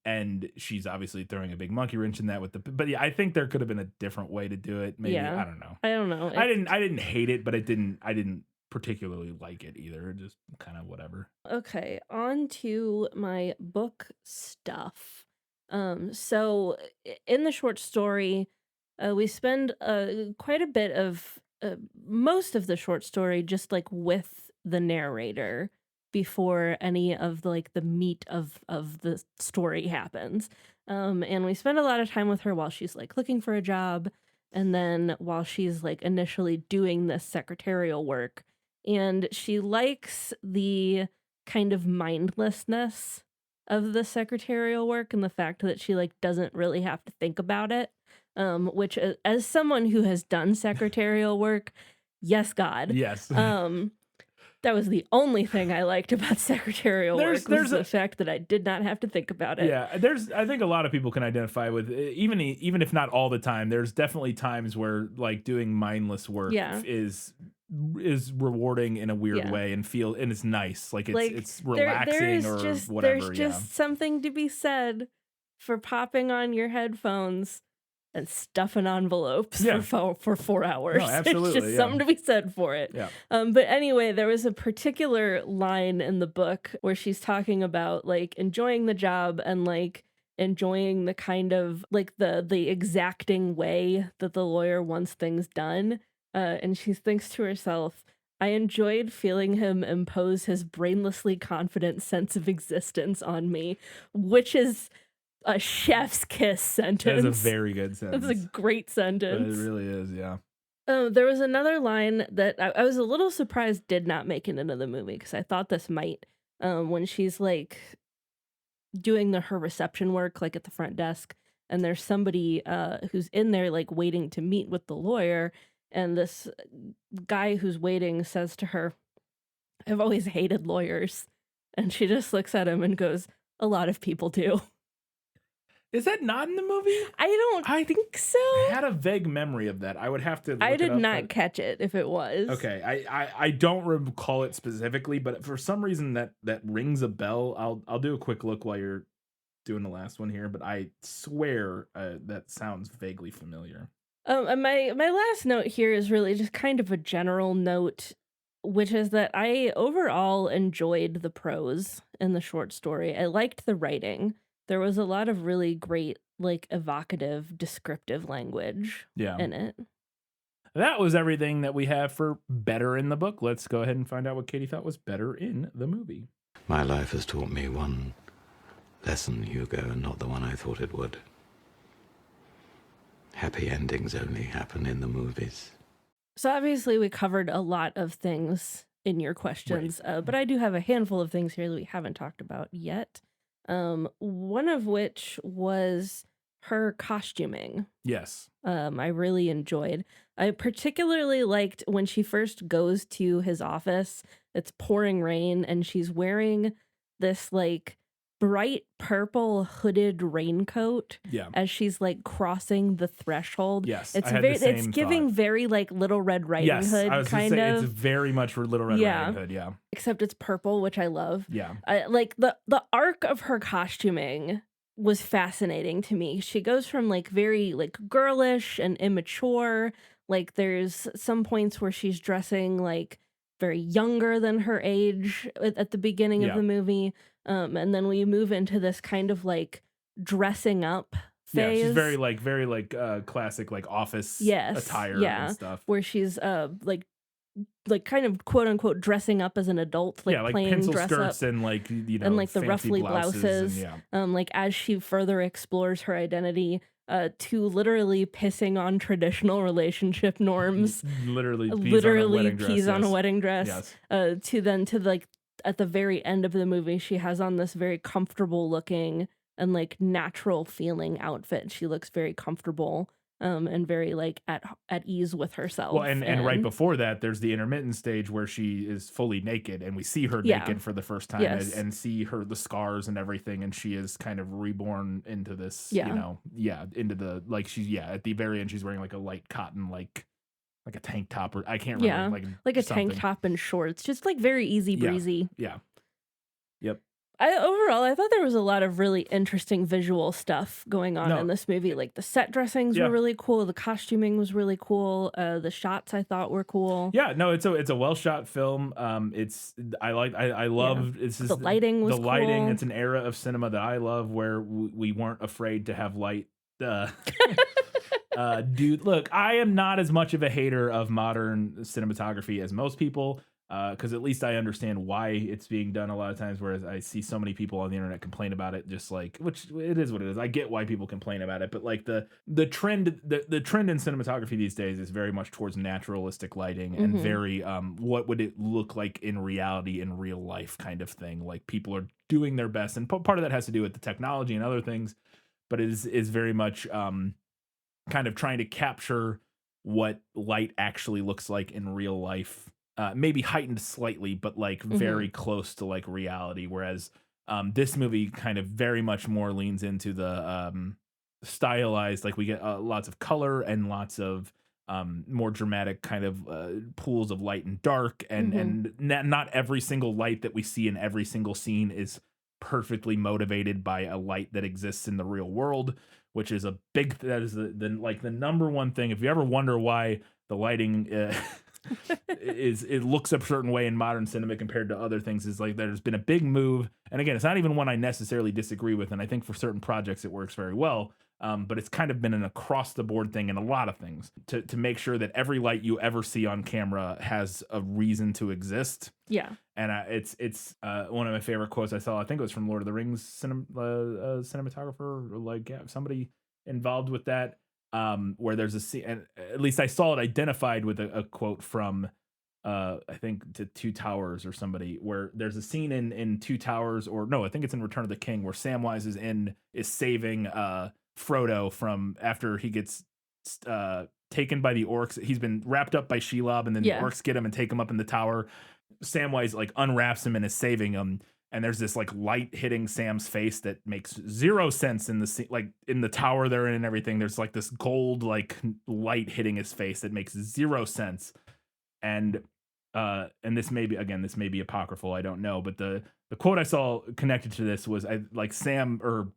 And she's obviously throwing a big monkey wrench in that but I think there could have been a different way to do it. Maybe I don't know. I didn't hate it, but I didn't particularly like it either. Just kind of whatever.
Okay, on to my book stuff. So in the short story, we spend quite a bit of most of the short story just like with the narrator before any of the like the meat of the story happens. And we spend a lot of time with her while she's like looking for a job, and then while she's like initially doing this secretarial work. And she likes the kind of mindlessness of the secretarial work and the fact that she like doesn't really have to think about it. Which as someone who has done secretarial work, yes, God.
Yes.
That was the only thing I liked about secretarial work, was the fact that I did not have to think about it.
Yeah, I think a lot of people can identify with, even if not all the time, there's definitely times where like doing mindless work is is rewarding in a weird
Yeah.
way and it's nice. Like
Like,
it's
there
relaxing
is
or
just
whatever.
there's just something to be said for popping on your headphones and stuffing envelopes
Yeah.
for 4 hours.
absolutely,
There's just something to be said for it.
Yeah.
But anyway, there was a particular line in the book where she's talking about like enjoying the job and like enjoying the kind of like the exacting way that the lawyer wants things done. And she thinks to herself, I enjoyed feeling him impose his brainlessly confident sense of existence on me, which is a chef's kiss sentence.
That is a very good sentence.
That's a great sentence.
It really is, yeah.
There was another line that I was a little surprised did not make it into the movie because I thought this might. When she's like doing her reception work, like at the front desk, and there's somebody who's in there like waiting to meet with the lawyer, and this guy who's waiting says to her, I've always hated lawyers. And she just looks at him and goes, a lot of people do.
Is that not in the movie?
I think so.
I had a vague memory of that. I would have to look
I
it
did
up,
not
but-
catch it if it was.
Okay, I don't recall it specifically, but for some reason that rings a bell. I'll do a quick look while you're doing the last one here, but I swear that sounds vaguely familiar.
And my last note here is really just kind of a general note, which is that I overall enjoyed the prose in the short story. I liked the writing. There was a lot of really great, like, evocative, descriptive language in it.
That was everything that we have for better in the book. Let's go ahead and find out what Katie thought was better in the movie.
My life has taught me one lesson, Hugo, and not the one I thought it would. Happy endings only happen in the movies.
So obviously we covered a lot of things in your questions, but I do have a handful of things here that we haven't talked about yet. One of which was her costuming.
Yes.
I really enjoyed. I particularly liked when she first goes to his office. It's pouring rain and she's wearing this like bright purple hooded raincoat as she's like crossing the threshold.
Yes,
it's
I had
very
the same
it's giving
thought.
very like Little Red Riding
Yes,
Hood
I was
kind
gonna say
of.
it's very much for Little Red Riding Hood. Yeah.
Except it's purple, which I love.
Yeah.
Like the arc of her costuming was fascinating to me. She goes from like very like girlish and immature. Like there's some points where she's dressing like very younger than her age at the beginning of the movie. And then we move into this kind of like dressing up phase.
Yeah, she's very like classic like office attire and stuff.
Where she's like kind of quote unquote dressing up as an adult, like playing
pencil
dress
skirts
up
and like you know
and like the
fancy
ruffly blouses.
and,
Like as she further explores her identity, to literally pissing on traditional relationship norms.
Literally
pees on a wedding dress.
Yes.
To like at the very end of the movie, she has on this very comfortable looking and like natural feeling outfit. She looks very comfortable and very like at ease with herself.
Well, and right before that, there's the intermittent stage where she is fully naked, and we see her naked for the first time, and see the scars and everything, and she is kind of reborn into this, into the at the very end, she's wearing like a light cotton like a tank top, or I can't remember,
like a tank top and shorts, just like very easy breezy.
Yep.
Overall, I thought there was a lot of really interesting visual stuff going on in this movie. Like the set dressings were really cool. The costuming was really cool. The shots I thought were cool.
Yeah, no, it's a well shot film. I love it's just,
the lighting was
the lighting.
cool.
It's an era of cinema that I love where we weren't afraid to have light. Dude, look, I am not as much of a hater of modern cinematography as most people. Because at least I understand why it's being done a lot of times, whereas I see so many people on the internet complain about it, just like, which it is what it is. I get why people complain about it, but like the trend in cinematography these days is very much towards naturalistic lighting and very what would it look like in reality, in real life kind of thing. Like people are doing their best, and part of that has to do with the technology and other things, but it is very much kind of trying to capture what light actually looks like in real life. Maybe heightened slightly, but like very close to like reality. Whereas this movie kind of very much more leans into the stylized, like we get lots of color and lots of more dramatic kind of pools of light and dark, and not every single light that we see in every single scene is perfectly motivated by a light that exists in the real world, which is that is the number one thing. If you ever wonder why the lighting it looks a certain way in modern cinema compared to other things, is like there's been a big move. And again, it's not even one I necessarily disagree with, and I think for certain projects it works very well. But it's kind of been an across the board thing in a lot of things to make sure that every light you ever see on camera has a reason to exist.
Yeah.
And it's one of my favorite quotes I saw. I think it was from Lord of the Rings cinematographer, or like somebody involved with that. Where there's a scene, and at least I saw it identified with a quote from I think to Two Towers or somebody, where there's a scene in Two Towers, or no, I think it's in Return of the King, where Samwise is saving Frodo from after he gets taken by the orcs. He's been wrapped up by Shelob, and then the orcs get him and take him up in the tower. Samwise like unwraps him and is saving him, and there's this like light hitting Sam's face that makes zero sense in the like in the tower they're in and everything. There's like this gold like light hitting his face that makes zero sense. And this may be apocryphal, I don't know, but the quote I saw connected to this was Sam or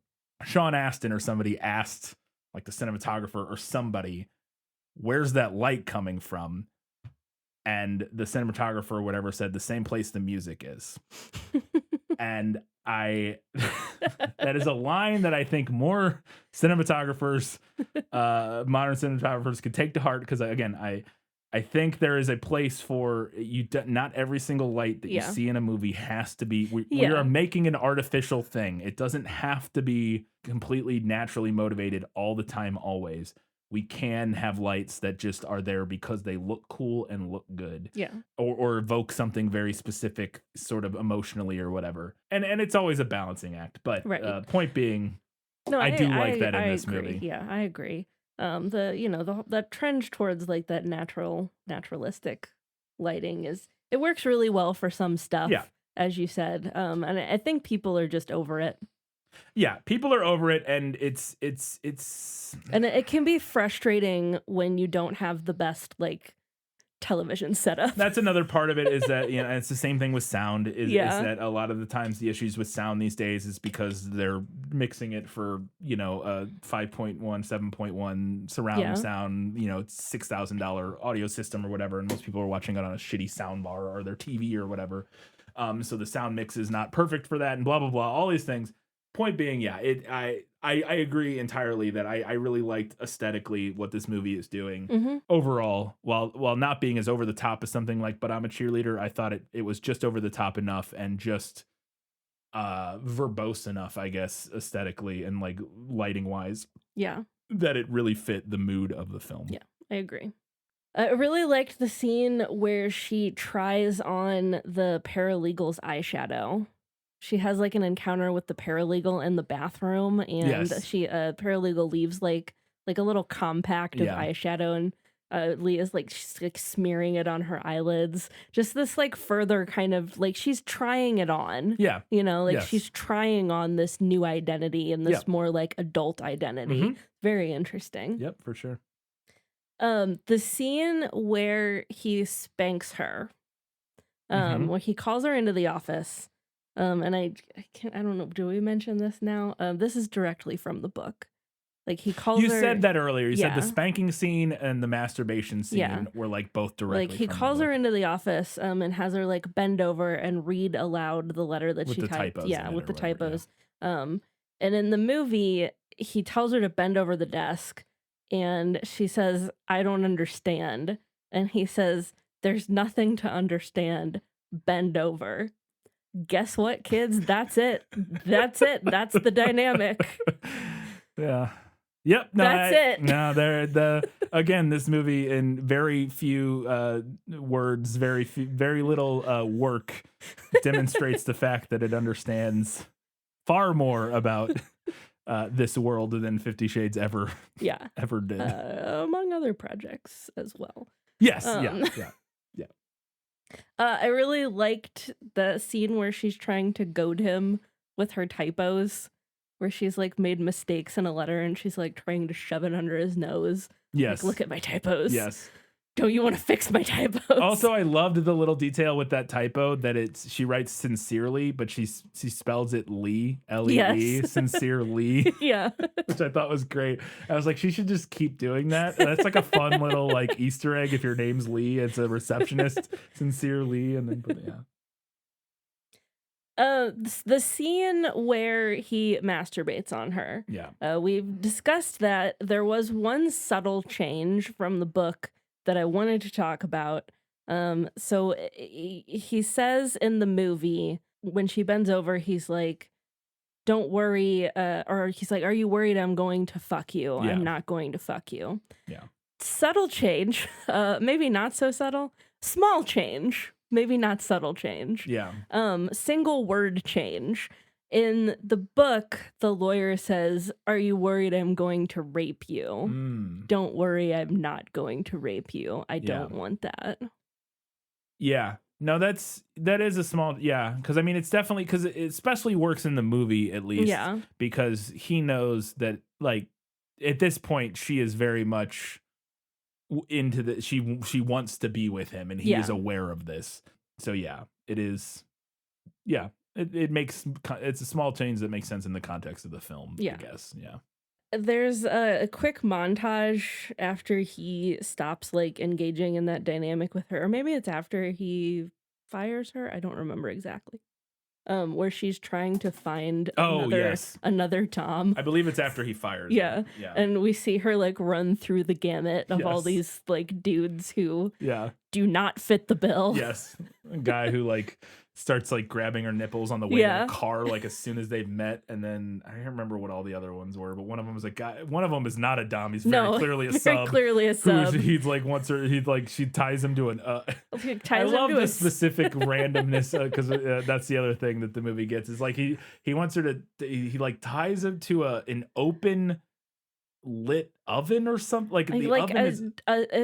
Sean Astin or somebody asked like the cinematographer or somebody, where's that light coming from? And the cinematographer or whatever said, the same place the music is. And that is a line that I think more cinematographers, modern cinematographers, could take to heart, because again, I think there is a place for you. Not every single light that you see in a movie has to be. We are making an artificial thing. It doesn't have to be completely naturally motivated all the time, always. We can have lights that just are there because they look cool and look good.
Yeah.
Or evoke something very specific, sort of emotionally or whatever. And it's always a balancing act. But point being, no, I do like that in this movie.
Yeah, I agree. The trend towards like that naturalistic lighting it works really well for some stuff, as you said. And I think people are just over it.
Yeah, people are over it, and it's
and it can be frustrating when you don't have the best like television setup.
That's another part of it, is that it's the same thing with sound, is that a lot of the times the issues with sound these days is because they're mixing it for a 5.1 7.1 surround sound, it's $6,000 audio system or whatever, and most people are watching it on a shitty sound bar or their TV or whatever, so the sound mix is not perfect for that, and blah blah blah, all these things. Point being, I agree entirely that I really liked aesthetically what this movie is doing overall. While not being as over the top as something like But I'm a Cheerleader, I thought it was just over the top enough and just verbose enough, I guess, aesthetically and like lighting wise.
Yeah.
That it really fit the mood of the film.
Yeah, I agree. I really liked the scene where she tries on the paralegal's eyeshadow. She has like an encounter with the paralegal in the bathroom, and she paralegal leaves like a little compact of eyeshadow, and Leah's she's like smearing it on her eyelids. Just this like further kind of like she's trying it on.
Yeah.
She's trying on this new identity and this more like adult identity. Very interesting.
Yep, for sure.
The scene where he spanks her, where he calls her into the office. And I don't know, do we mention this now? This is directly from the book. Like he calls her.
You said that earlier. You said the spanking scene and the masturbation scene were like both directly.
Like he calls her into the office, and has her like bend over and read aloud the letter that she typed. Yeah, with the typos. And in the movie, he tells her to bend over the desk, and she says, "I don't understand." And he says, "There's nothing to understand. Bend over." Guess what, kids? That's it. That's it. That's the dynamic.
Yeah. Yep. No,
that's it.
No, again, this movie in very few words, very little work demonstrates the fact that it understands far more about this world than 50 Shades ever did.
Among other projects as well.
Yes. Yeah.
I really liked the scene where she's trying to goad him with her typos, where she's like made mistakes in a letter and she's like trying to shove it under his nose.
Yes.
Like, look at my typos.
Yes.
Don't you want to fix my typos?
Also, I loved the little detail with that typo that she writes sincerely, but she spells it Lee, L-E-E,
Yes.
sincerely,
Yeah.
which I thought was great. I was like, she should just keep doing that. That's like a fun little like Easter egg. If your name's Lee, it's a receptionist, sincere Lee, and then
The scene where he masturbates on her.
Yeah.
We've discussed that there was one subtle change from the book that I wanted to talk about. So he says in the movie, when she bends over, he's like, don't worry, or he's like, are you worried I'm going to fuck you?
Yeah.
I'm not going to fuck you.
Yeah.
Subtle change, maybe not so subtle. Small change, maybe not subtle change.
Yeah.
Single word change. In the book, the lawyer says, are you worried I'm going to rape you? Don't worry, I'm not going to rape you. I don't want that.
Yeah. No, that is a small, because I mean, it's definitely, because it especially works in the movie, at least, because he knows that, like, at this point, she is very much into the, she wants to be with him, and he is aware of this. So, yeah, it is, it makes, it's a small change that makes sense in the context of the film, I guess,
There's a quick montage after he stops like engaging in that dynamic with her, or maybe it's after he fires her. I don't remember exactly. Where she's trying to find another Tom.
I believe it's after he fires.
Yeah. And we see her like run through the gamut of all these like dudes who do not fit the bill.
Yes. A guy who like starts like grabbing her nipples on the way to the car, like as soon as they've met. And then I don't remember what all the other ones were, but one of them was a guy. One of them is not a dom. He's very clearly a sub.
Clearly a sub.
He's like wants her. He's like she ties him to an. I love the specific randomness because that's the other thing that the movie gets is like he wants her to. He like ties him to an open lit oven or something like the
like
oven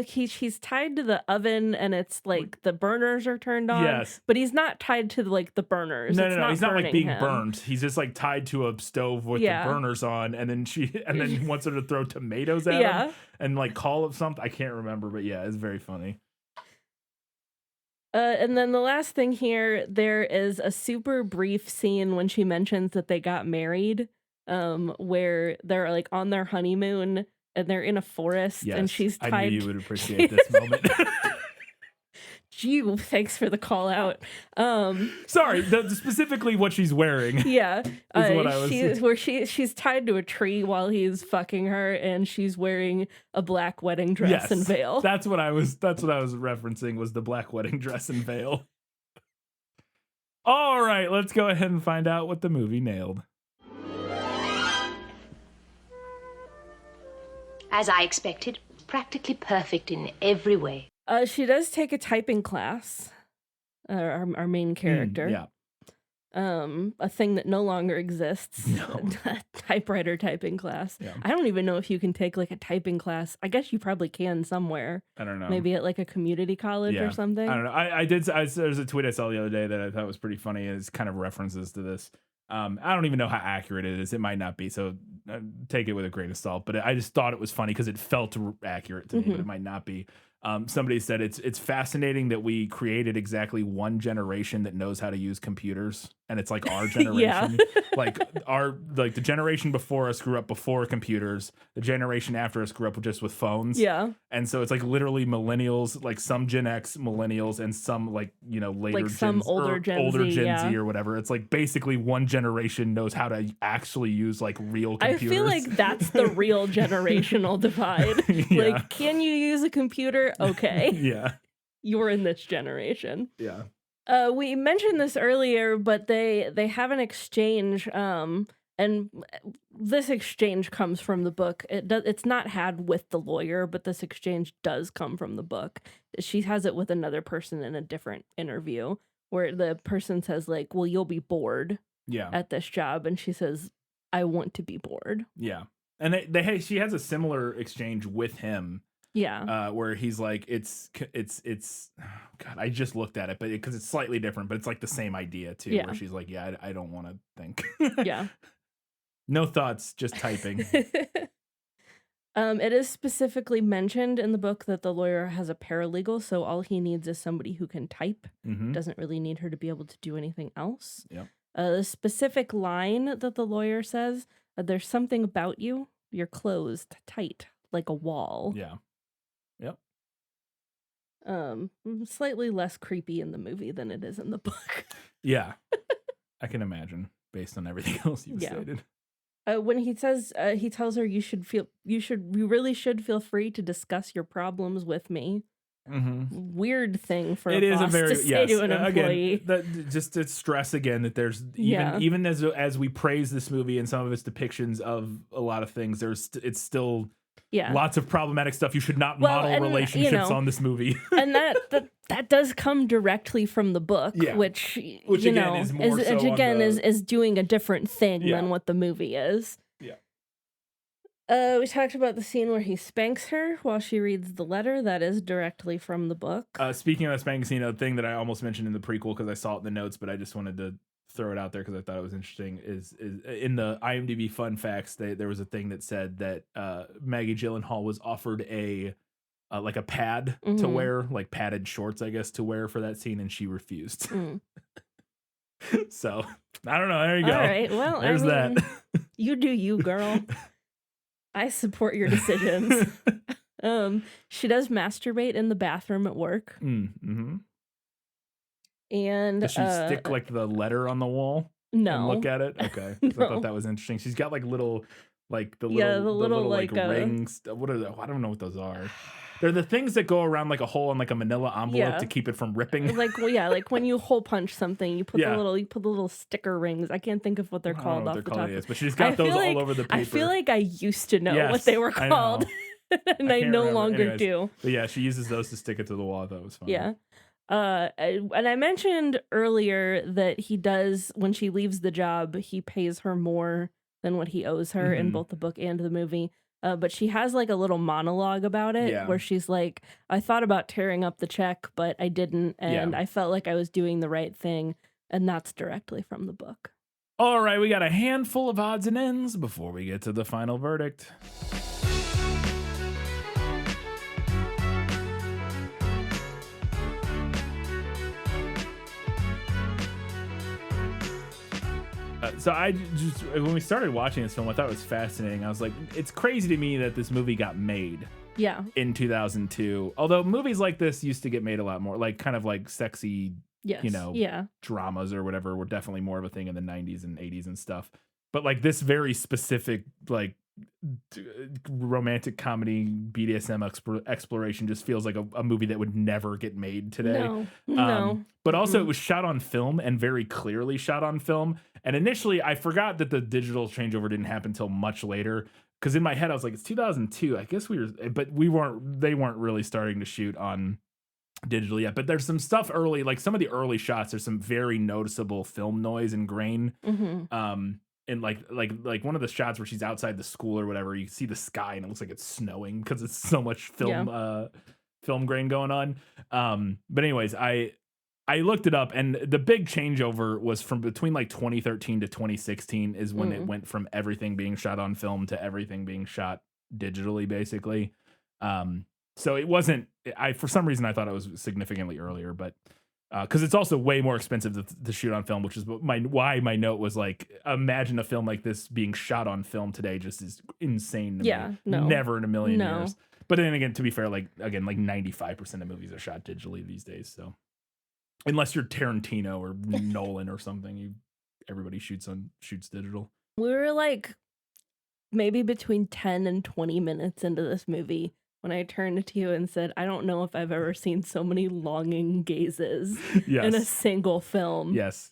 he's tied to the oven and it's like the burners are turned on, but he's not tied to like the burners.
No, he's not like being burned. He's just like tied to a stove with the burners on, and then he wants her to throw tomatoes at him and like call it something. I can't remember, but it's very funny.
And then the last thing here, there is a super brief scene when she mentions that they got married. Where they're like on their honeymoon and they're in a forest and she's tied.
I knew you would appreciate this moment.
Gee, thanks for the call out.
Sorry, specifically what she's wearing.
Yeah,
is what I was.
She's tied to a tree while he's fucking her, and she's wearing a black wedding dress and veil.
That's what I was referencing was the black wedding dress and veil. All right, let's go ahead and find out what the movie nailed.
As I expected, practically perfect in every way.
She does take a typing class, our main character. A thing that no longer exists.
No.
A typewriter typing class.
Yeah.
I don't even know if you can take like a typing class. I guess you probably can somewhere.
I don't know.
Maybe at like a community college or something.
I don't know. There's a tweet I saw the other day that I thought was pretty funny. It's kind of references to this. I don't even know how accurate it is. It might not be, so take it with a grain of salt. But I just thought it was funny because it felt accurate to me, but it might not be. Somebody said it's fascinating that we created exactly one generation that knows how to use computers, and it's like our generation. like the generation before us grew up before computers. The generation after us grew up just with phones.
Yeah.
And so it's like literally millennials, like some Gen X millennials and some like, later
like some older Gen
Z or whatever. It's like basically one generation knows how to actually use like real computers.
I feel like that's the real generational divide. Like, can you use a computer? Okay.
Yeah.
You're in this generation.
Yeah.
We mentioned this earlier, but they have an exchange, and this exchange comes from the book. It's not had with the lawyer, but this exchange does come from the book. She has it with another person in a different interview, where the person says like, "Well, you'll be bored at this job," and she says, "I want to be bored."
Yeah, and she has a similar exchange with him.
Yeah.
Where he's like, it's God, I just looked at it, but because it's slightly different, but it's like the same idea too.
Yeah.
Where she's like, I don't want to think.
Yeah.
No thoughts, just typing.
It is specifically mentioned in the book that the lawyer has a paralegal, so all he needs is somebody who can type.
Mm-hmm.
Doesn't really need her to be able to do anything else.
Yep.
The specific line that the lawyer says, there's something about you. You're closed tight like a wall.
Yeah. Yep.
Slightly less creepy in the movie than it is in the book.
Yeah. I can imagine based on everything else you've stated.
When he says, he tells her, you really should feel free to discuss your problems with me.
Mm-hmm.
Weird thing for
it
a
is
boss
a very
to say to an employee.
Again, just to stress again that there's even as we praise this movie and some of its depictions of a lot of things, it's still lots of problematic stuff. You should not model relationships on this movie.
And that does come directly from the book, which
again is more
is doing a different thing than what the movie is. We talked about the scene where he spanks her while she reads the letter. That is directly from the book.
Speaking of that spanking scene, a thing that I almost mentioned in the prequel because I saw it in the notes, but I just wanted to throw it out there because I thought it was interesting, is in the IMDb fun facts, there was a thing that said that Maggie Gyllenhaal was offered a like a pad to wear, like padded shorts, I guess, to wear for that scene, and she refused. So, I don't know. There you go.
All right. Well,
there's that.
You do you, girl. I support your decisions. She does masturbate in the bathroom at work.
Mm-hmm.
And
does she stick like the letter on the wall?
No.
And look at it? Okay.
No.
I thought that was interesting. She's got like little like the little like rings. What are I don't know what those are. They're the things that go around like a hole in like a manila envelope to keep it from ripping.
Like like when you hole punch something, you put the little sticker rings. I can't think of what they're called off the top.
But she's got those all over the paper.
I feel like I used to know what they were called, and I no longer do.
But yeah, she uses those to stick it to the wall. I thought it was fun.
Yeah. And I mentioned earlier that he does, when she leaves the job, he pays her more than what he owes her in both the book and the movie. But she has like a little monologue about it where she's like, I thought about tearing up the check, but I didn't. And I felt like I was doing the right thing. And that's directly from the book.
All right, we got a handful of odds and ends before we get to the final verdict. So I just, when we started watching this film, I thought it was fascinating. I was like, it's crazy to me that this movie got made in 2002. Although movies like this used to get made a lot more, like kind of like sexy, dramas or whatever were definitely more of a thing in the 90s and 80s and stuff. But like this very specific, like romantic comedy BDSM exploration just feels like a movie that would never get made today.
No.
But also it was shot on film and very clearly shot on film. And initially I forgot that the digital changeover didn't happen until much later. Because in my head I was like, it's 2002. I guess they weren't really starting to shoot on digital yet. But there's some stuff early, like some of the early shots, there's some very noticeable film noise and grain. And like one of the shots where she's outside the school or whatever, you see the sky and it looks like it's snowing because it's so much film grain going on. But anyways, I looked it up, and the big changeover was from between like 2013 to 2016 is when it went from everything being shot on film to everything being shot digitally, basically. So it wasn't. For some reason I thought it was significantly earlier, but. Because it's also way more expensive to shoot on film, which is why my note was like, imagine a film like this being shot on film today just is insane to me.
No.
Never in a million years. But then again, to be fair, like 95% of movies are shot digitally these days. So unless you're Tarantino or Nolan or something, everybody shoots digital.
We were like maybe between 10 and 20 minutes into this movie when I turned to you and said, I don't know if I've ever seen so many longing gazes in a single film.
Yes.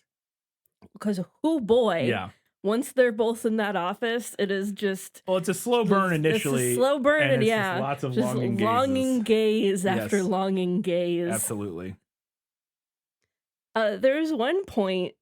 Because, oh boy. Yeah. Once they're both in that office, it is just...
Well, it's a slow burn initially.
It's a slow burn, and
just lots of
just
longing
gaze after longing gaze.
Absolutely.
There's one point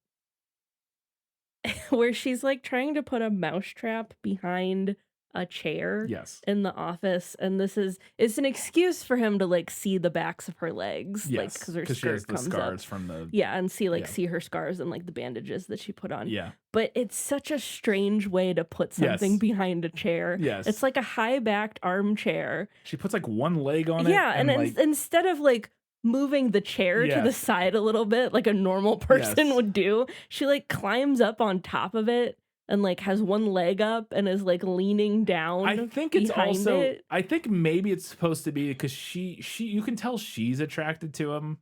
where she's like trying to put a mousetrap behind a chair
Yes.
in the office, and it's an excuse for him to like see the backs of her legs, like
Yes.
because her
Because she has
skirt
the
comes
scars
up.
from the.
Yeah, and see
Yeah.
see her scars and like the bandages that she put on.
Yeah.
But it's such a strange way to put something
Yes.
behind a chair.
Yes.
It's like a high-backed armchair.
She puts like one leg on it.
Yeah, and
like,
instead of like moving the chair to the
Yes.
side a little bit like a normal person
Yes.
would do, she like climbs up on top of it and like has one leg up and is like leaning down.
I think it's
behind
also.
it.
I think maybe it's supposed to be because she you can tell she's attracted to him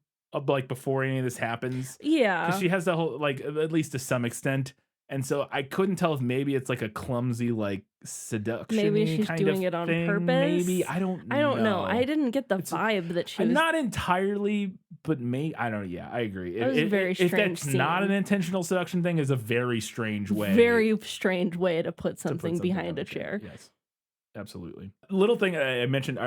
like before any of this happens.
Yeah.
Because she has the whole like at least to some extent. And so I couldn't tell if maybe it's like a clumsy like seduction.
Maybe she's
kind
doing
of
it on
thing.
purpose.
Maybe I don't know.
I didn't get the vibe that she was.
Not entirely, but I don't. Yeah, I agree.
That was a very
if
strange
that's not
scene.
an intentional seduction thing, is a very strange way.
Very strange way to put something behind
on
a chair.
Yes, absolutely. Little thing I mentioned,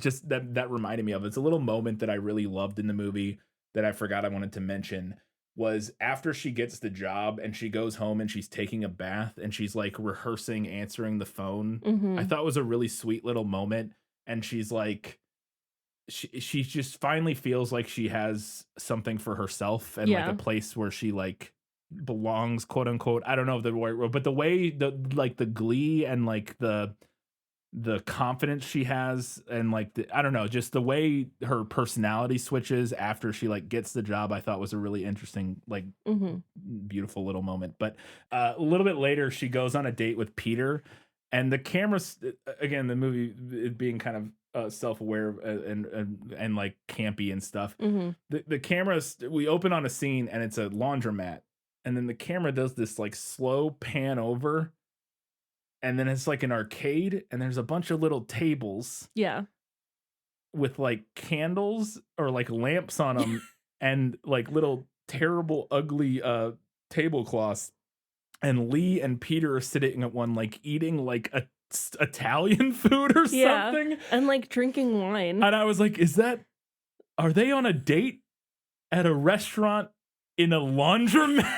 just that reminded me of. It's a little moment that I really loved in the movie that I forgot I wanted to mention. Was after she gets the job and she goes home and she's taking a bath and she's like rehearsing answering the phone. I thought it was a really sweet little moment. And she's like, she just finally feels like she has something for herself and like a place where she like belongs, quote unquote. I don't know if the word, but the way the glee and like the confidence she has and like I don't know, just the way her personality switches after she like gets the job, I thought was a really interesting, like beautiful little moment. But a little bit later, she goes on a date with Peter, and the camera's again, the movie it being kind of self-aware and like campy and stuff. The camera's we open on a scene and it's a laundromat, and then the camera does this like slow pan over. And then it's like an arcade, and there's a bunch of little tables.
Yeah.
With like candles or like lamps on them, and like little terrible, ugly tablecloths. And Lee and Peter are sitting at one, like eating like Italian food or something.
And like drinking wine.
And I was like, are they on a date at a restaurant in a laundromat?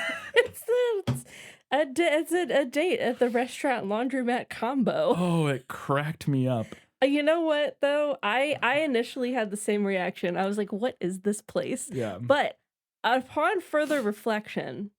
It's a date at the restaurant laundromat combo.
Oh, it cracked me up.
You know what, though? I initially had the same reaction. I was like, what is this place?
Yeah.
But upon further reflection,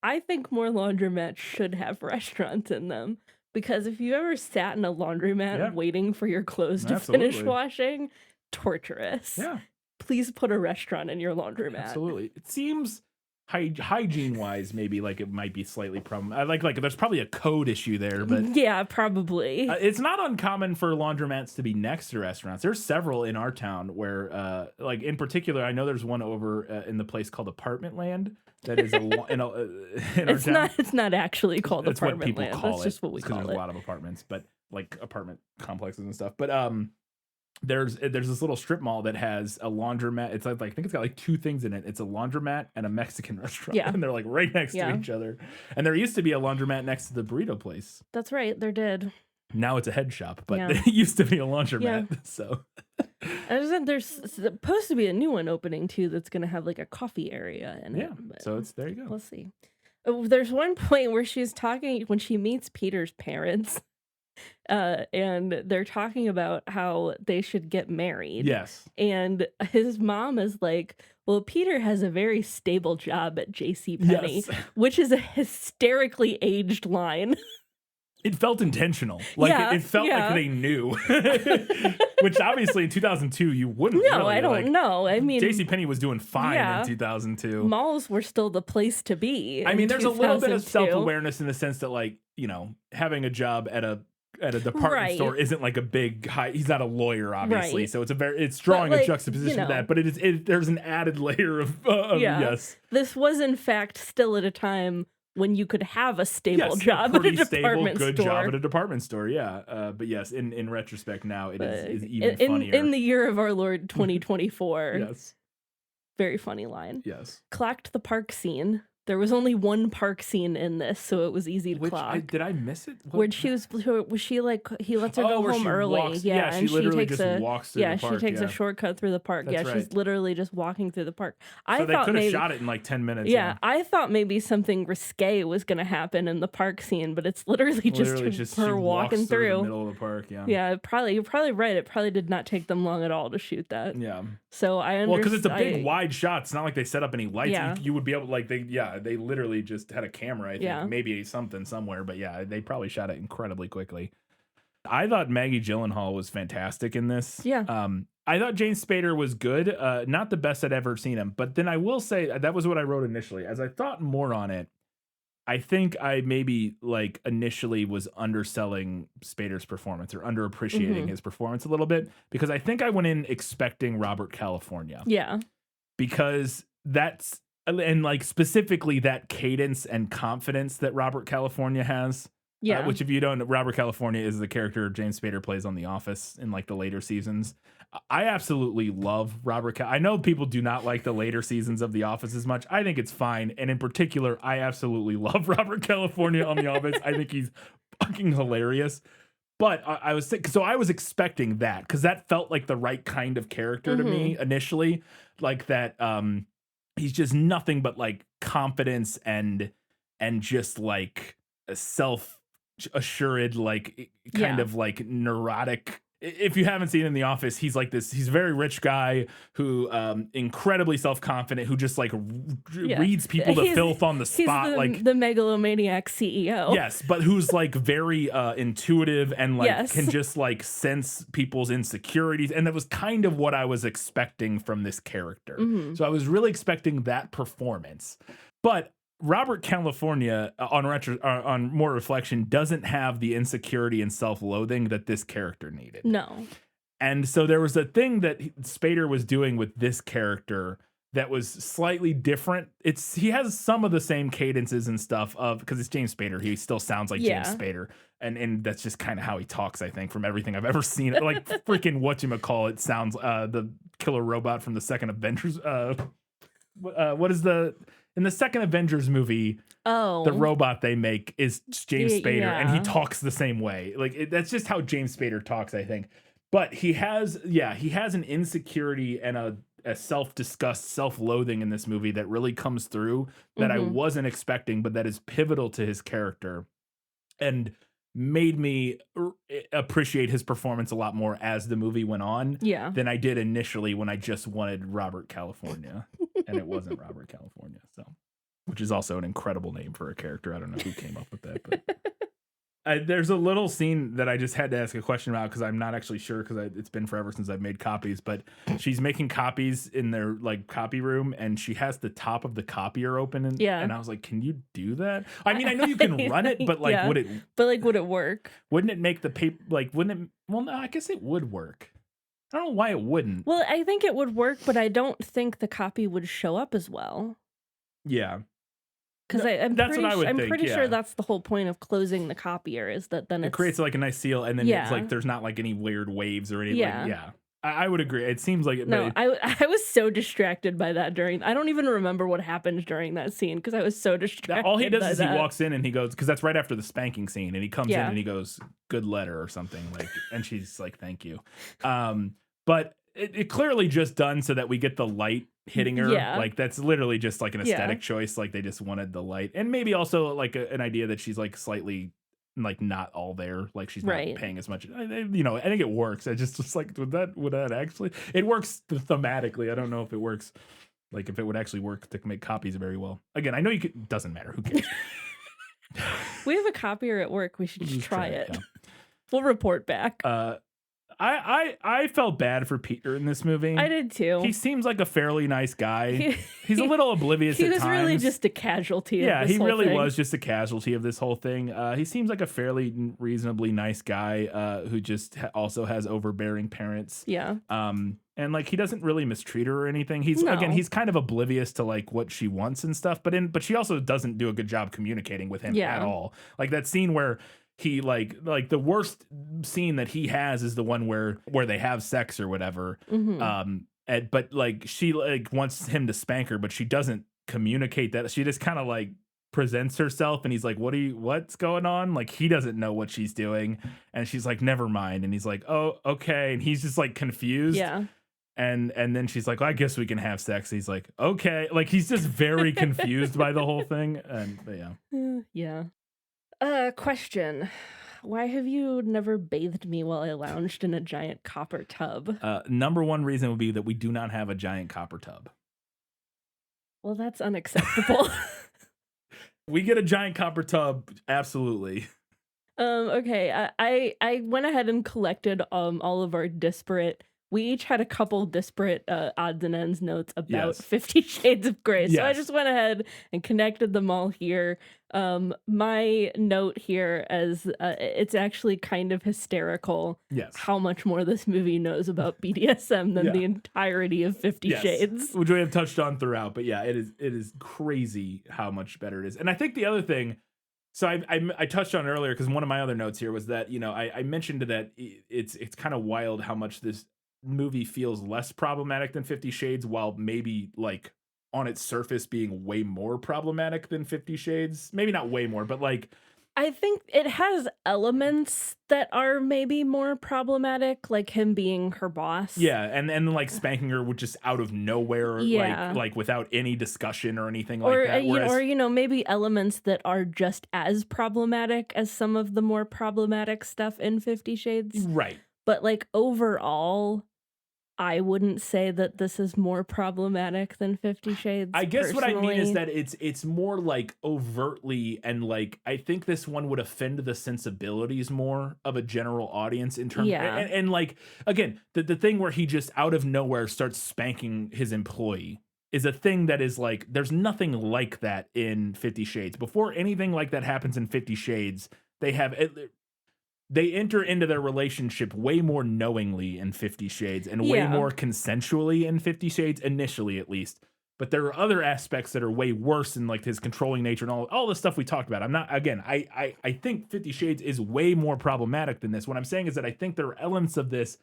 I think more laundromats should have restaurants in them. Because if you ever sat in a laundromat waiting for your clothes to finish washing, torturous.
Yeah.
Please put a restaurant in your laundromat.
Absolutely. It seems hygiene wise, maybe like it might be slightly problem. I like there's probably a code issue there, but
yeah, probably.
It's not uncommon for laundromats to be next to restaurants. There's several in our town where, like in particular, I know there's one over in the place called Apartment Land. That is in our town.
It's not actually called
That's
Apartment
what people
Land.
call
That's
it.
just what we call
There's
it.
a lot of apartments, but like apartment complexes and stuff. But there's this little strip mall that has a laundromat. It's like I think it's got like two things in it. It's a laundromat and a Mexican restaurant.
Yeah.
And they're like right next to each other. And there used to be a laundromat next to the burrito place.
That's right, there did.
Now it's a head shop, but it used to be a laundromat.
Yeah.
So
there's supposed to be a new one opening too that's going to have like a coffee area in it.
Yeah. So there you go.
We'll see. There's one point where she's talking when she meets Peter's parents. And they're talking about how they should get married.
Yes.
And his mom is like, well, Peter has a very stable job at JCPenney,
Yes.
which is a hysterically aged line.
It felt intentional. Like it felt like they knew. Which obviously in 2002 you wouldn't.
No,
really.
I don't know. I mean,
JCPenney was doing fine in 2002.
Malls were still the place to be.
I mean, there's a little bit of
2002.
self-awareness in the sense that, like, you know, having a job at a department store isn't like a big high. He's not a lawyer, obviously,
Right.
so it's drawing
But,
a
like,
juxtaposition
you
to that.
know.
But there's an added layer of yes.
This was in fact still at a time when you could have a stable
Yes,
job
a
at a
pretty
department
stable, good
store.
job at a department store, yeah. But yes, in retrospect now, it is even funnier.
In the year of our Lord 2024.
Yes.
Very funny line.
Yes.
Clocked the park scene There was only one park scene in this, so it was easy to clock.
Did I miss it?
Where was she like he lets her go
where
home
she
early?
walks-
Yeah,
yeah, she
and
literally
takes
just walks through the park,
she takes
yeah.
a shortcut through the park.
That's
She's
right.
literally just walking through the park.
So they could have shot it in like 10 minutes.
Yeah, I thought maybe something risque was going to happen in the park scene, but it's literally just
she
her
walks
walking
through the
through.
middle of the park. Yeah.
Yeah, you're probably right. It probably did not take them long at all to shoot that.
Yeah.
So I understand.
Well, because it's a big wide shot. It's not like they set up any lights.
Yeah.
You would be able they literally just had a camera, I think.
Yeah.
Maybe something somewhere, but yeah, they probably shot it incredibly quickly. I thought Maggie Gyllenhaal was fantastic in this.
Yeah.
I thought James Spader was good. Not the best I'd ever seen him, but then I will say that was what I wrote initially. As I thought more on it, I think I maybe like initially was underselling Spader's performance or underappreciating his performance a little bit, because I think I went in expecting Robert California.
Yeah.
Because that's, and like specifically that cadence and confidence that Robert California has.
Yeah.
Which, if you don't know, Robert California is the character James Spader plays on The Office in like the later seasons. I absolutely love Robert. I know people do not like the later seasons of The Office as much. I think it's fine. And in particular, I absolutely love Robert California on The Office. I think he's fucking hilarious. But I was expecting that, because that felt like the right kind of character to me initially. Like that, he's just nothing but like confidence and just like a self-assured, like kind of like neurotic. If you haven't seen him in The Office, he's like this. He's a very rich guy who incredibly self-confident, who just like reads people to filth on the spot.
He's
like
the megalomaniac CEO.
Yes, but who's like very intuitive and like can just like sense people's insecurities. And that was kind of what I was expecting from this character. So I was really expecting that performance. But Robert California, on more reflection, doesn't have the insecurity and self-loathing that this character needed.
No.
And so there was a thing that Spader was doing with this character that was slightly different. He has some of the same cadences and stuff because it's James Spader. He still sounds like James Spader. And that's just kind of how he talks, I think, from everything I've ever seen. Like freaking whatchamacallit sounds the killer robot from the second Avengers. What is in the second Avengers movie, the robot they make is James Spader, and he talks the same way. Like that's just how James Spader talks, I think. But he has an insecurity and a self-disgust, self-loathing in this movie that really comes through that I wasn't expecting, but that is pivotal to his character and made me appreciate his performance a lot more as the movie went on than I did initially when I just wanted Robert California. And it wasn't Robert California, which is also an incredible name for a character. I don't know who came up with that, but there's a little scene that I just had to ask a question about because I'm not actually sure, because it's been forever since I've made copies. But she's making copies in their like copy room, and she has the top of the copier open, and I was like, "Can you do that?" I mean, I know you can run it, but like, would it?
But like, would it work?
Wouldn't it make the paper like? Wouldn't it? Well, no, I guess it would work. I don't know why it wouldn't.
Well, I think it would work, but I don't think the copy would show up as well.
Yeah.
Because I'm pretty sure
yeah.
that's the whole point of closing the copier, is that then
it creates like a nice seal, and then it's like there's not like any weird waves or anything.
Yeah.
I would agree. It seems like
I was so distracted by that I don't even remember what happened during that scene because I was so distracted.
All he does is he walks in and he goes, because that's right after the spanking scene, and he comes in and he goes, "Good letter" or something, like, and she's like, "Thank you." But it clearly just done so that we get the light hitting her. Like that's literally just like an aesthetic choice. Like they just wanted the light, and maybe also like an idea that she's like slightly like not all there, like she's not paying as much. I think it works. I just like would that actually? It works thematically. I don't know if it works. Like if it would actually work to make copies very well. Again, I know you could. Doesn't matter. Who cares?
We have a copier at work. We should just try it. Yeah. We'll report back.
I felt bad for Peter in this movie.
I did too.
He seems like a fairly nice guy. He's a little oblivious at times. He was
really just a casualty of this whole thing.
Yeah, he really was just a casualty of this whole thing. He seems like a fairly reasonably nice guy who just also has overbearing parents.
Yeah.
And like he doesn't really mistreat her or anything. He's kind of oblivious to like what she wants and stuff, but she also doesn't do a good job communicating with him at all. Like that scene where he like the worst scene that he has is the one where they have sex or whatever. But like she like wants him to spank her, but she doesn't communicate that. She just kind of like presents herself and he's like, what's going on? Like he doesn't know what she's doing. And she's like, never mind. And he's like, oh, okay. And he's just like confused.
Yeah.
And then she's like, well, I guess we can have sex. He's like, okay. Like he's just very confused by the whole thing. And yeah.
Yeah. Question. Why have you never bathed me while I lounged in a giant copper tub?
Number one reason would be that we do not have a giant copper tub.
Well, that's unacceptable.
We get a giant copper tub, absolutely.
Okay. I went ahead and collected all of our disparate. We each had a couple disparate odds and ends notes about 50 Shades of Grey. So I just went ahead and connected them all here. My note here as it's actually kind of hysterical how much more this movie knows about BDSM than the entirety of 50 Shades.
Which we have touched on throughout, but yeah, it is crazy how much better it is. And I think the other thing, so I touched on it earlier because one of my other notes here was that, I mentioned that it's kind of wild how much this movie feels less problematic than 50 Shades, while maybe like on its surface being way more problematic than 50 Shades. Maybe not way more, but like
I think it has elements that are maybe more problematic, like him being her boss.
Yeah, and like spanking her with just out of nowhere, like without any discussion or anything like that.
Or maybe elements that are just as problematic as some of the more problematic stuff in 50 Shades.
Right.
But like overall, I wouldn't say that this is more problematic than 50 Shades.
I guess
personally.
what I mean is that it's more like overtly, and like I think this one would offend the sensibilities more of a general audience in terms and like again, the thing where he just out of nowhere starts spanking his employee is a thing that is like there's nothing like that in 50 Shades. Before anything like that happens in 50 Shades, they enter into their relationship way more knowingly in 50 Shades and way more consensually in 50 Shades, initially at least. But there are other aspects that are way worse in like his controlling nature and all the stuff we talked about. I'm not, again, I think 50 Shades is way more problematic than this. What I'm saying is that I think there are elements of this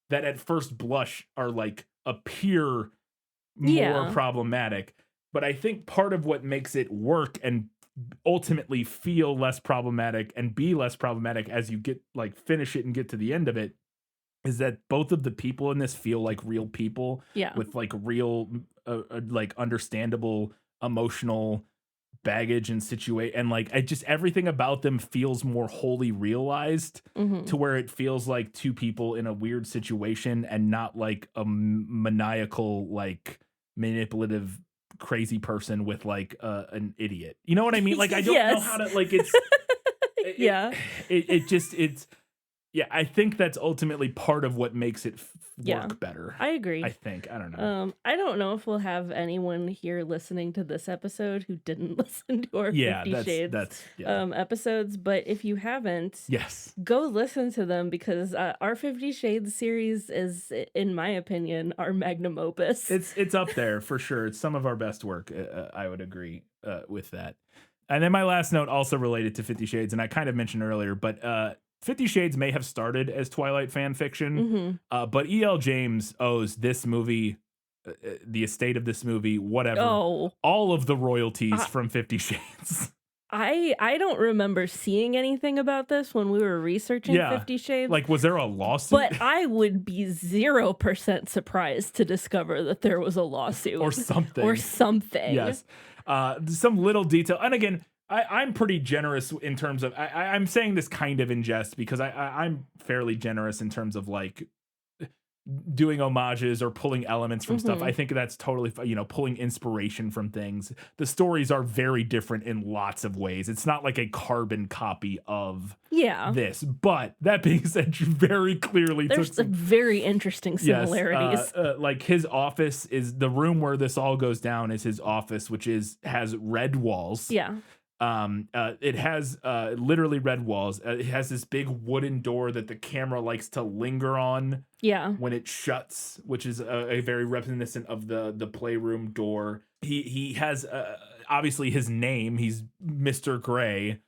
that at first blush are like appear more problematic. But I think part of what makes it work and ultimately feel less problematic and be less problematic as you get like finish it and get to the end of it is that both of the people in this feel like real people with like real like understandable emotional baggage and situation, and like everything about them feels more wholly realized to where it feels like two people in a weird situation and not like a maniacal like manipulative crazy person with like an idiot. You know what I mean? Like I don't know how to like it's it's I think that's ultimately part of what makes it work better.
I agree.
I think. I don't know.
I don't know if we'll have anyone here listening to this episode who didn't listen to our 50 Shades episodes, but if you haven't, go listen to them because our 50 Shades series is, in my opinion, our magnum opus.
It's up there for sure. It's some of our best work. I would agree with that. And then my last note also related to 50 Shades, and I kind of mentioned earlier, but 50 Shades may have started as Twilight fan fiction, but E.L. James owes this movie, the estate of this movie, whatever, all of the royalties from 50 Shades.
I don't remember seeing anything about this when we were researching 50 Shades.
Like, was there a lawsuit?
But I would be 0% surprised to discover that there was a lawsuit.
Or something.
Yes.
Some little detail. And again, I'm pretty generous in terms of I'm saying this kind of in jest because I'm fairly generous in terms of like doing homages or pulling elements from stuff. I think that's totally, pulling inspiration from things. The stories are very different in lots of ways. It's not like a carbon copy of this. But that being said, you very clearly
there's some very interesting similarities.
Like his office is the room where this all goes down is his office, which has red walls. It has literally red walls. It has this big wooden door that the camera likes to linger on when it shuts, which is a very reminiscent of the playroom door. He has obviously his name. He's Mr. Gray.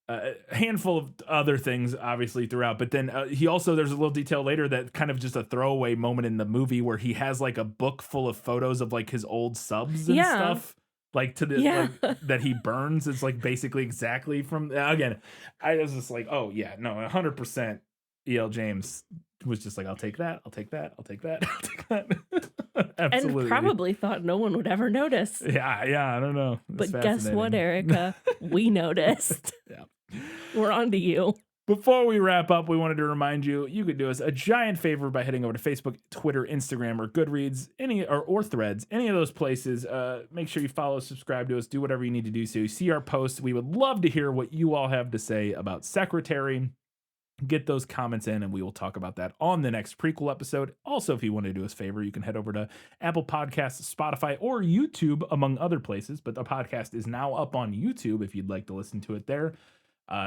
a handful of other things obviously throughout, but then he also, there's a little detail later that kind of just a throwaway moment in the movie where he has like a book full of photos of like his old subs and
Yeah.
stuff, like to the
Yeah.
like, that he burns. It's like basically exactly from, again, I was just like, oh yeah, no, 100% E.L. James was just like, I'll take that, I'll take that, I'll take that, I'll take that. Absolutely.
And probably thought no one would ever notice.
Yeah, I don't know. It's
But guess what,
fascinating.
Erica? We noticed.
Yeah.
We're on to you.
Before we wrap up, we wanted to remind you, you could do us a giant favor by heading over to Facebook, Twitter, Instagram, or Goodreads, or Threads, any of those places. Make sure you follow, subscribe to us, do whatever you need to do so you see our posts. We would love to hear what you all have to say about Secretary. Get those comments in, and we will talk about that on the next prequel episode. Also, if you want to do us a favor, you can head over to Apple Podcasts, Spotify, or YouTube, among other places. But the podcast is now up on YouTube if you'd like to listen to it there.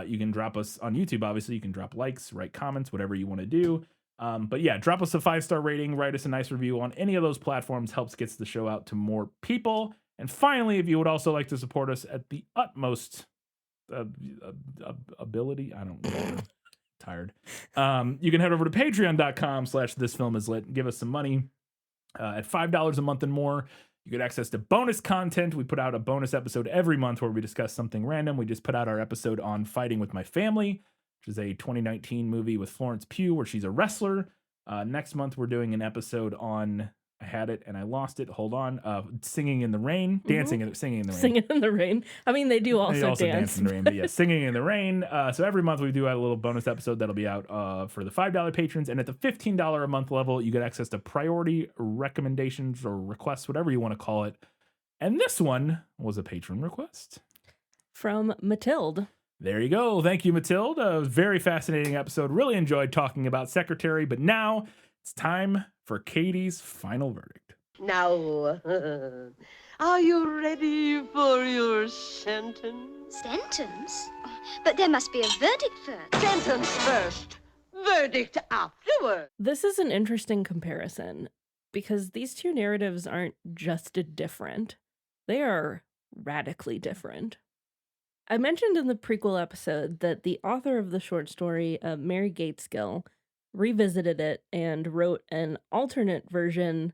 You can drop us on YouTube, obviously. You can drop likes, write comments, whatever you want to do. But yeah, drop us a 5-star rating, write us a nice review on any of those platforms, helps gets the show out to more people. And finally, if you would also like to support us at the utmost ability, I don't know. Tired. You can head over to patreon.com/thisfilmislit. Give us some money at $5 a month and more. You get access to bonus content. We put out a bonus episode every month where we discuss something random. We just put out our episode on Fighting with My Family, which is a 2019 movie with Florence Pugh where she's a wrestler. Next month, we're doing an episode on, I had it and I lost it. Hold on. Singing in the Rain. Dancing and Singing in the Rain.
Singing in the rain. I mean, they do also,
dance in the rain, but yeah, Singing in the Rain. So every month we do a little bonus episode that'll be out for the $5 patrons, and at the $15 a month level, you get access to priority recommendations or requests, whatever you want to call it. And this one was a patron request
from Matilde.
There you go. Thank you, Matilde. A very fascinating episode. Really enjoyed talking about Secretary, but now it's time for Katie's final verdict.
Now, are you ready for your sentence?
Sentence? But there must be a verdict first.
Sentence first, verdict afterward.
This is an interesting comparison because these two narratives aren't just different. They are radically different. I mentioned in the prequel episode that the author of the short story, Mary Gateskill, revisited it and wrote an alternate version.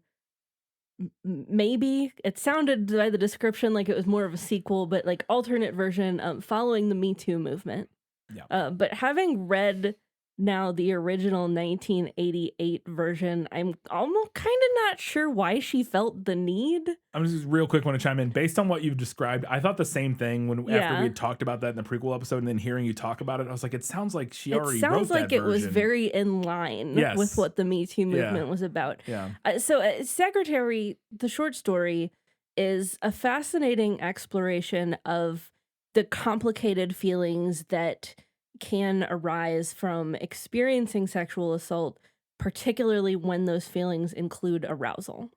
Maybe it sounded by the description like it was more of a sequel, but like alternate version following the Me Too movement.
Yeah.
But having read now the original 1988 version, I'm almost kind of not sure why she felt the need.
I'm just real quick want to chime in. Based on what you've described, I thought the same thing after we had talked about that in the prequel episode, and then hearing you talk about it, I was like, it sounds like she already wrote that version. It sounds like
it was very in line with what the Me Too movement was about.
Yeah.
So Secretary, the short story, is a fascinating exploration of the complicated feelings that can arise from experiencing sexual assault, particularly when those feelings include arousal.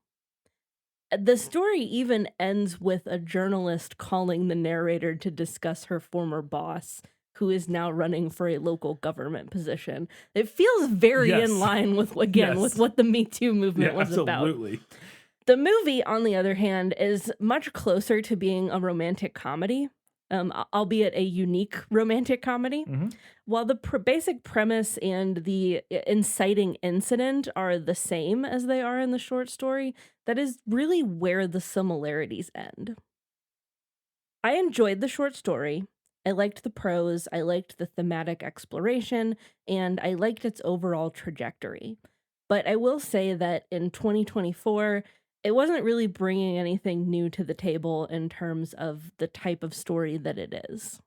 The story even ends with a journalist calling the narrator to discuss her former boss, who is now running for a local government position. It feels very in line with, with what the Me Too movement was
absolutely.
about. The movie, on the other hand, is much closer to being a romantic comedy. Albeit a unique romantic comedy.
Mm-hmm.
While the basic premise and the inciting incident are the same as they are in the short story, that is really where the similarities end. I enjoyed the short story. I liked the prose, I liked the thematic exploration, and I liked its overall trajectory. But I will say that in 2024, it wasn't really bringing anything new to the table in terms of the type of story that it is.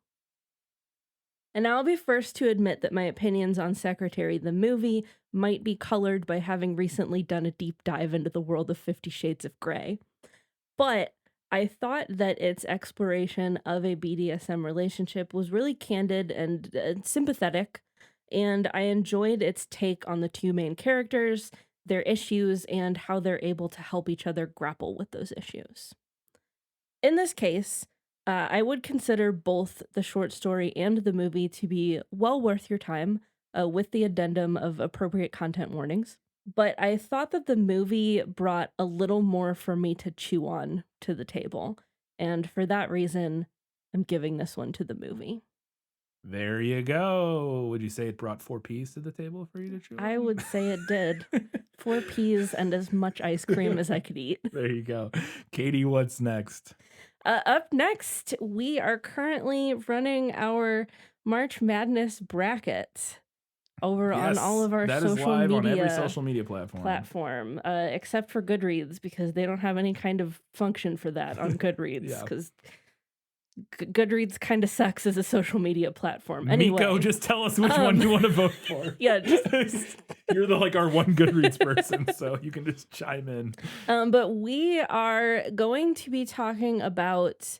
And I'll be first to admit that my opinions on Secretary the movie might be colored by having recently done a deep dive into the world of 50 Shades of Grey. But I thought that its exploration of a BDSM relationship was really candid and sympathetic, and I enjoyed its take on the two main characters, their issues, and how they're able to help each other grapple with those issues. In this case, I would consider both the short story and the movie to be well worth your time, with the addendum of appropriate content warnings. But I thought that the movie brought a little more for me to chew on to the table, and for that reason, I'm giving this one to the movie.
There you go. Would you say it brought 4 peas to the table for you to chew
I
on?
would say it did. 4 peas and as much ice cream as I could eat.
There you go. Katie, what's next?
Up next, we are currently running our March Madness bracket over on all of our
that is
social
live
media
on every social media platform.
except for Goodreads, because they don't have any kind of function for that on Goodreads,
Yeah.
because Goodreads kind of sucks as a social media platform. Anyway,
Miko, just tell us which one you want to vote for.
yeah,
You're our one Goodreads person, so you can just chime in.
but we are going to be talking about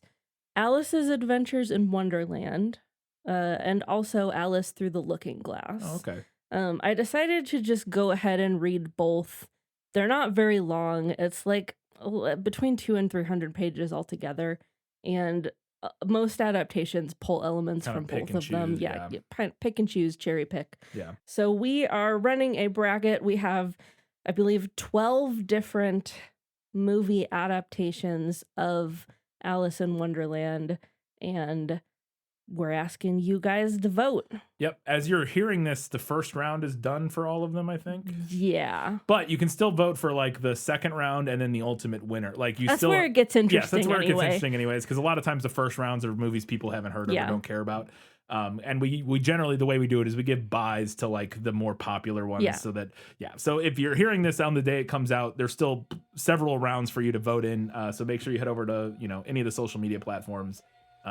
Alice's Adventures in Wonderland, and also Alice Through the Looking Glass.
Oh, okay.
I decided to just go ahead and read both. They're not very long. It's like between 200 and 300 pages altogether, and most adaptations pull elements
Kinda
from
pick
both
and
of them.
choose,
Yeah, pick and choose, cherry pick.
Yeah.
So we are running a bracket. We have, I believe, 12 different movie adaptations of Alice in Wonderland, and we're asking you guys to vote.
Yep. As you're hearing this, the first round is done for all of them, I think.
Yeah.
But you can still vote for the second round and then the ultimate winner.
That's where it gets interesting.
Yes, that's where it gets
anyway.
interesting anyways, because a lot of times the first rounds are movies people haven't heard of or don't care about. And we generally, the way we do it is we give buys to the more popular ones.
Yeah.
So that, so if you're hearing this on the day it comes out, there's still several rounds for you to vote in. So make sure you head over to, any of the social media platforms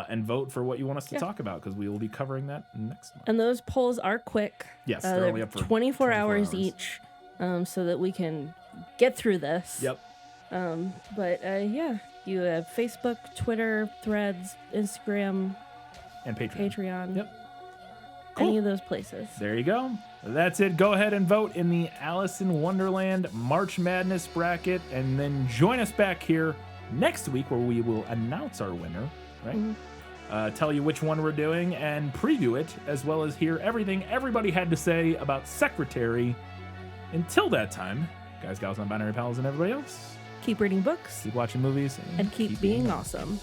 and vote for what you want us to talk about, because we will be covering that next month.
And those polls are quick.
Yes, they're only up for
24 hours each, so that we can get through this.
Yep.
But you have Facebook, Twitter, Threads, Instagram,
And Patreon.
Patreon.
Yep.
Any of those places.
There you go. That's it. Go ahead and vote in the Alice in Wonderland March Madness bracket, and then join us back here next week where we will announce our winner, right?
Mm-hmm.
Tell you which one we're doing and preview it, as well as hear everything everybody had to say about Secretary. Until that time, guys, gals, non-binary pals, and everybody else,
Keep reading books.
keep watching movies
And keep being awesome.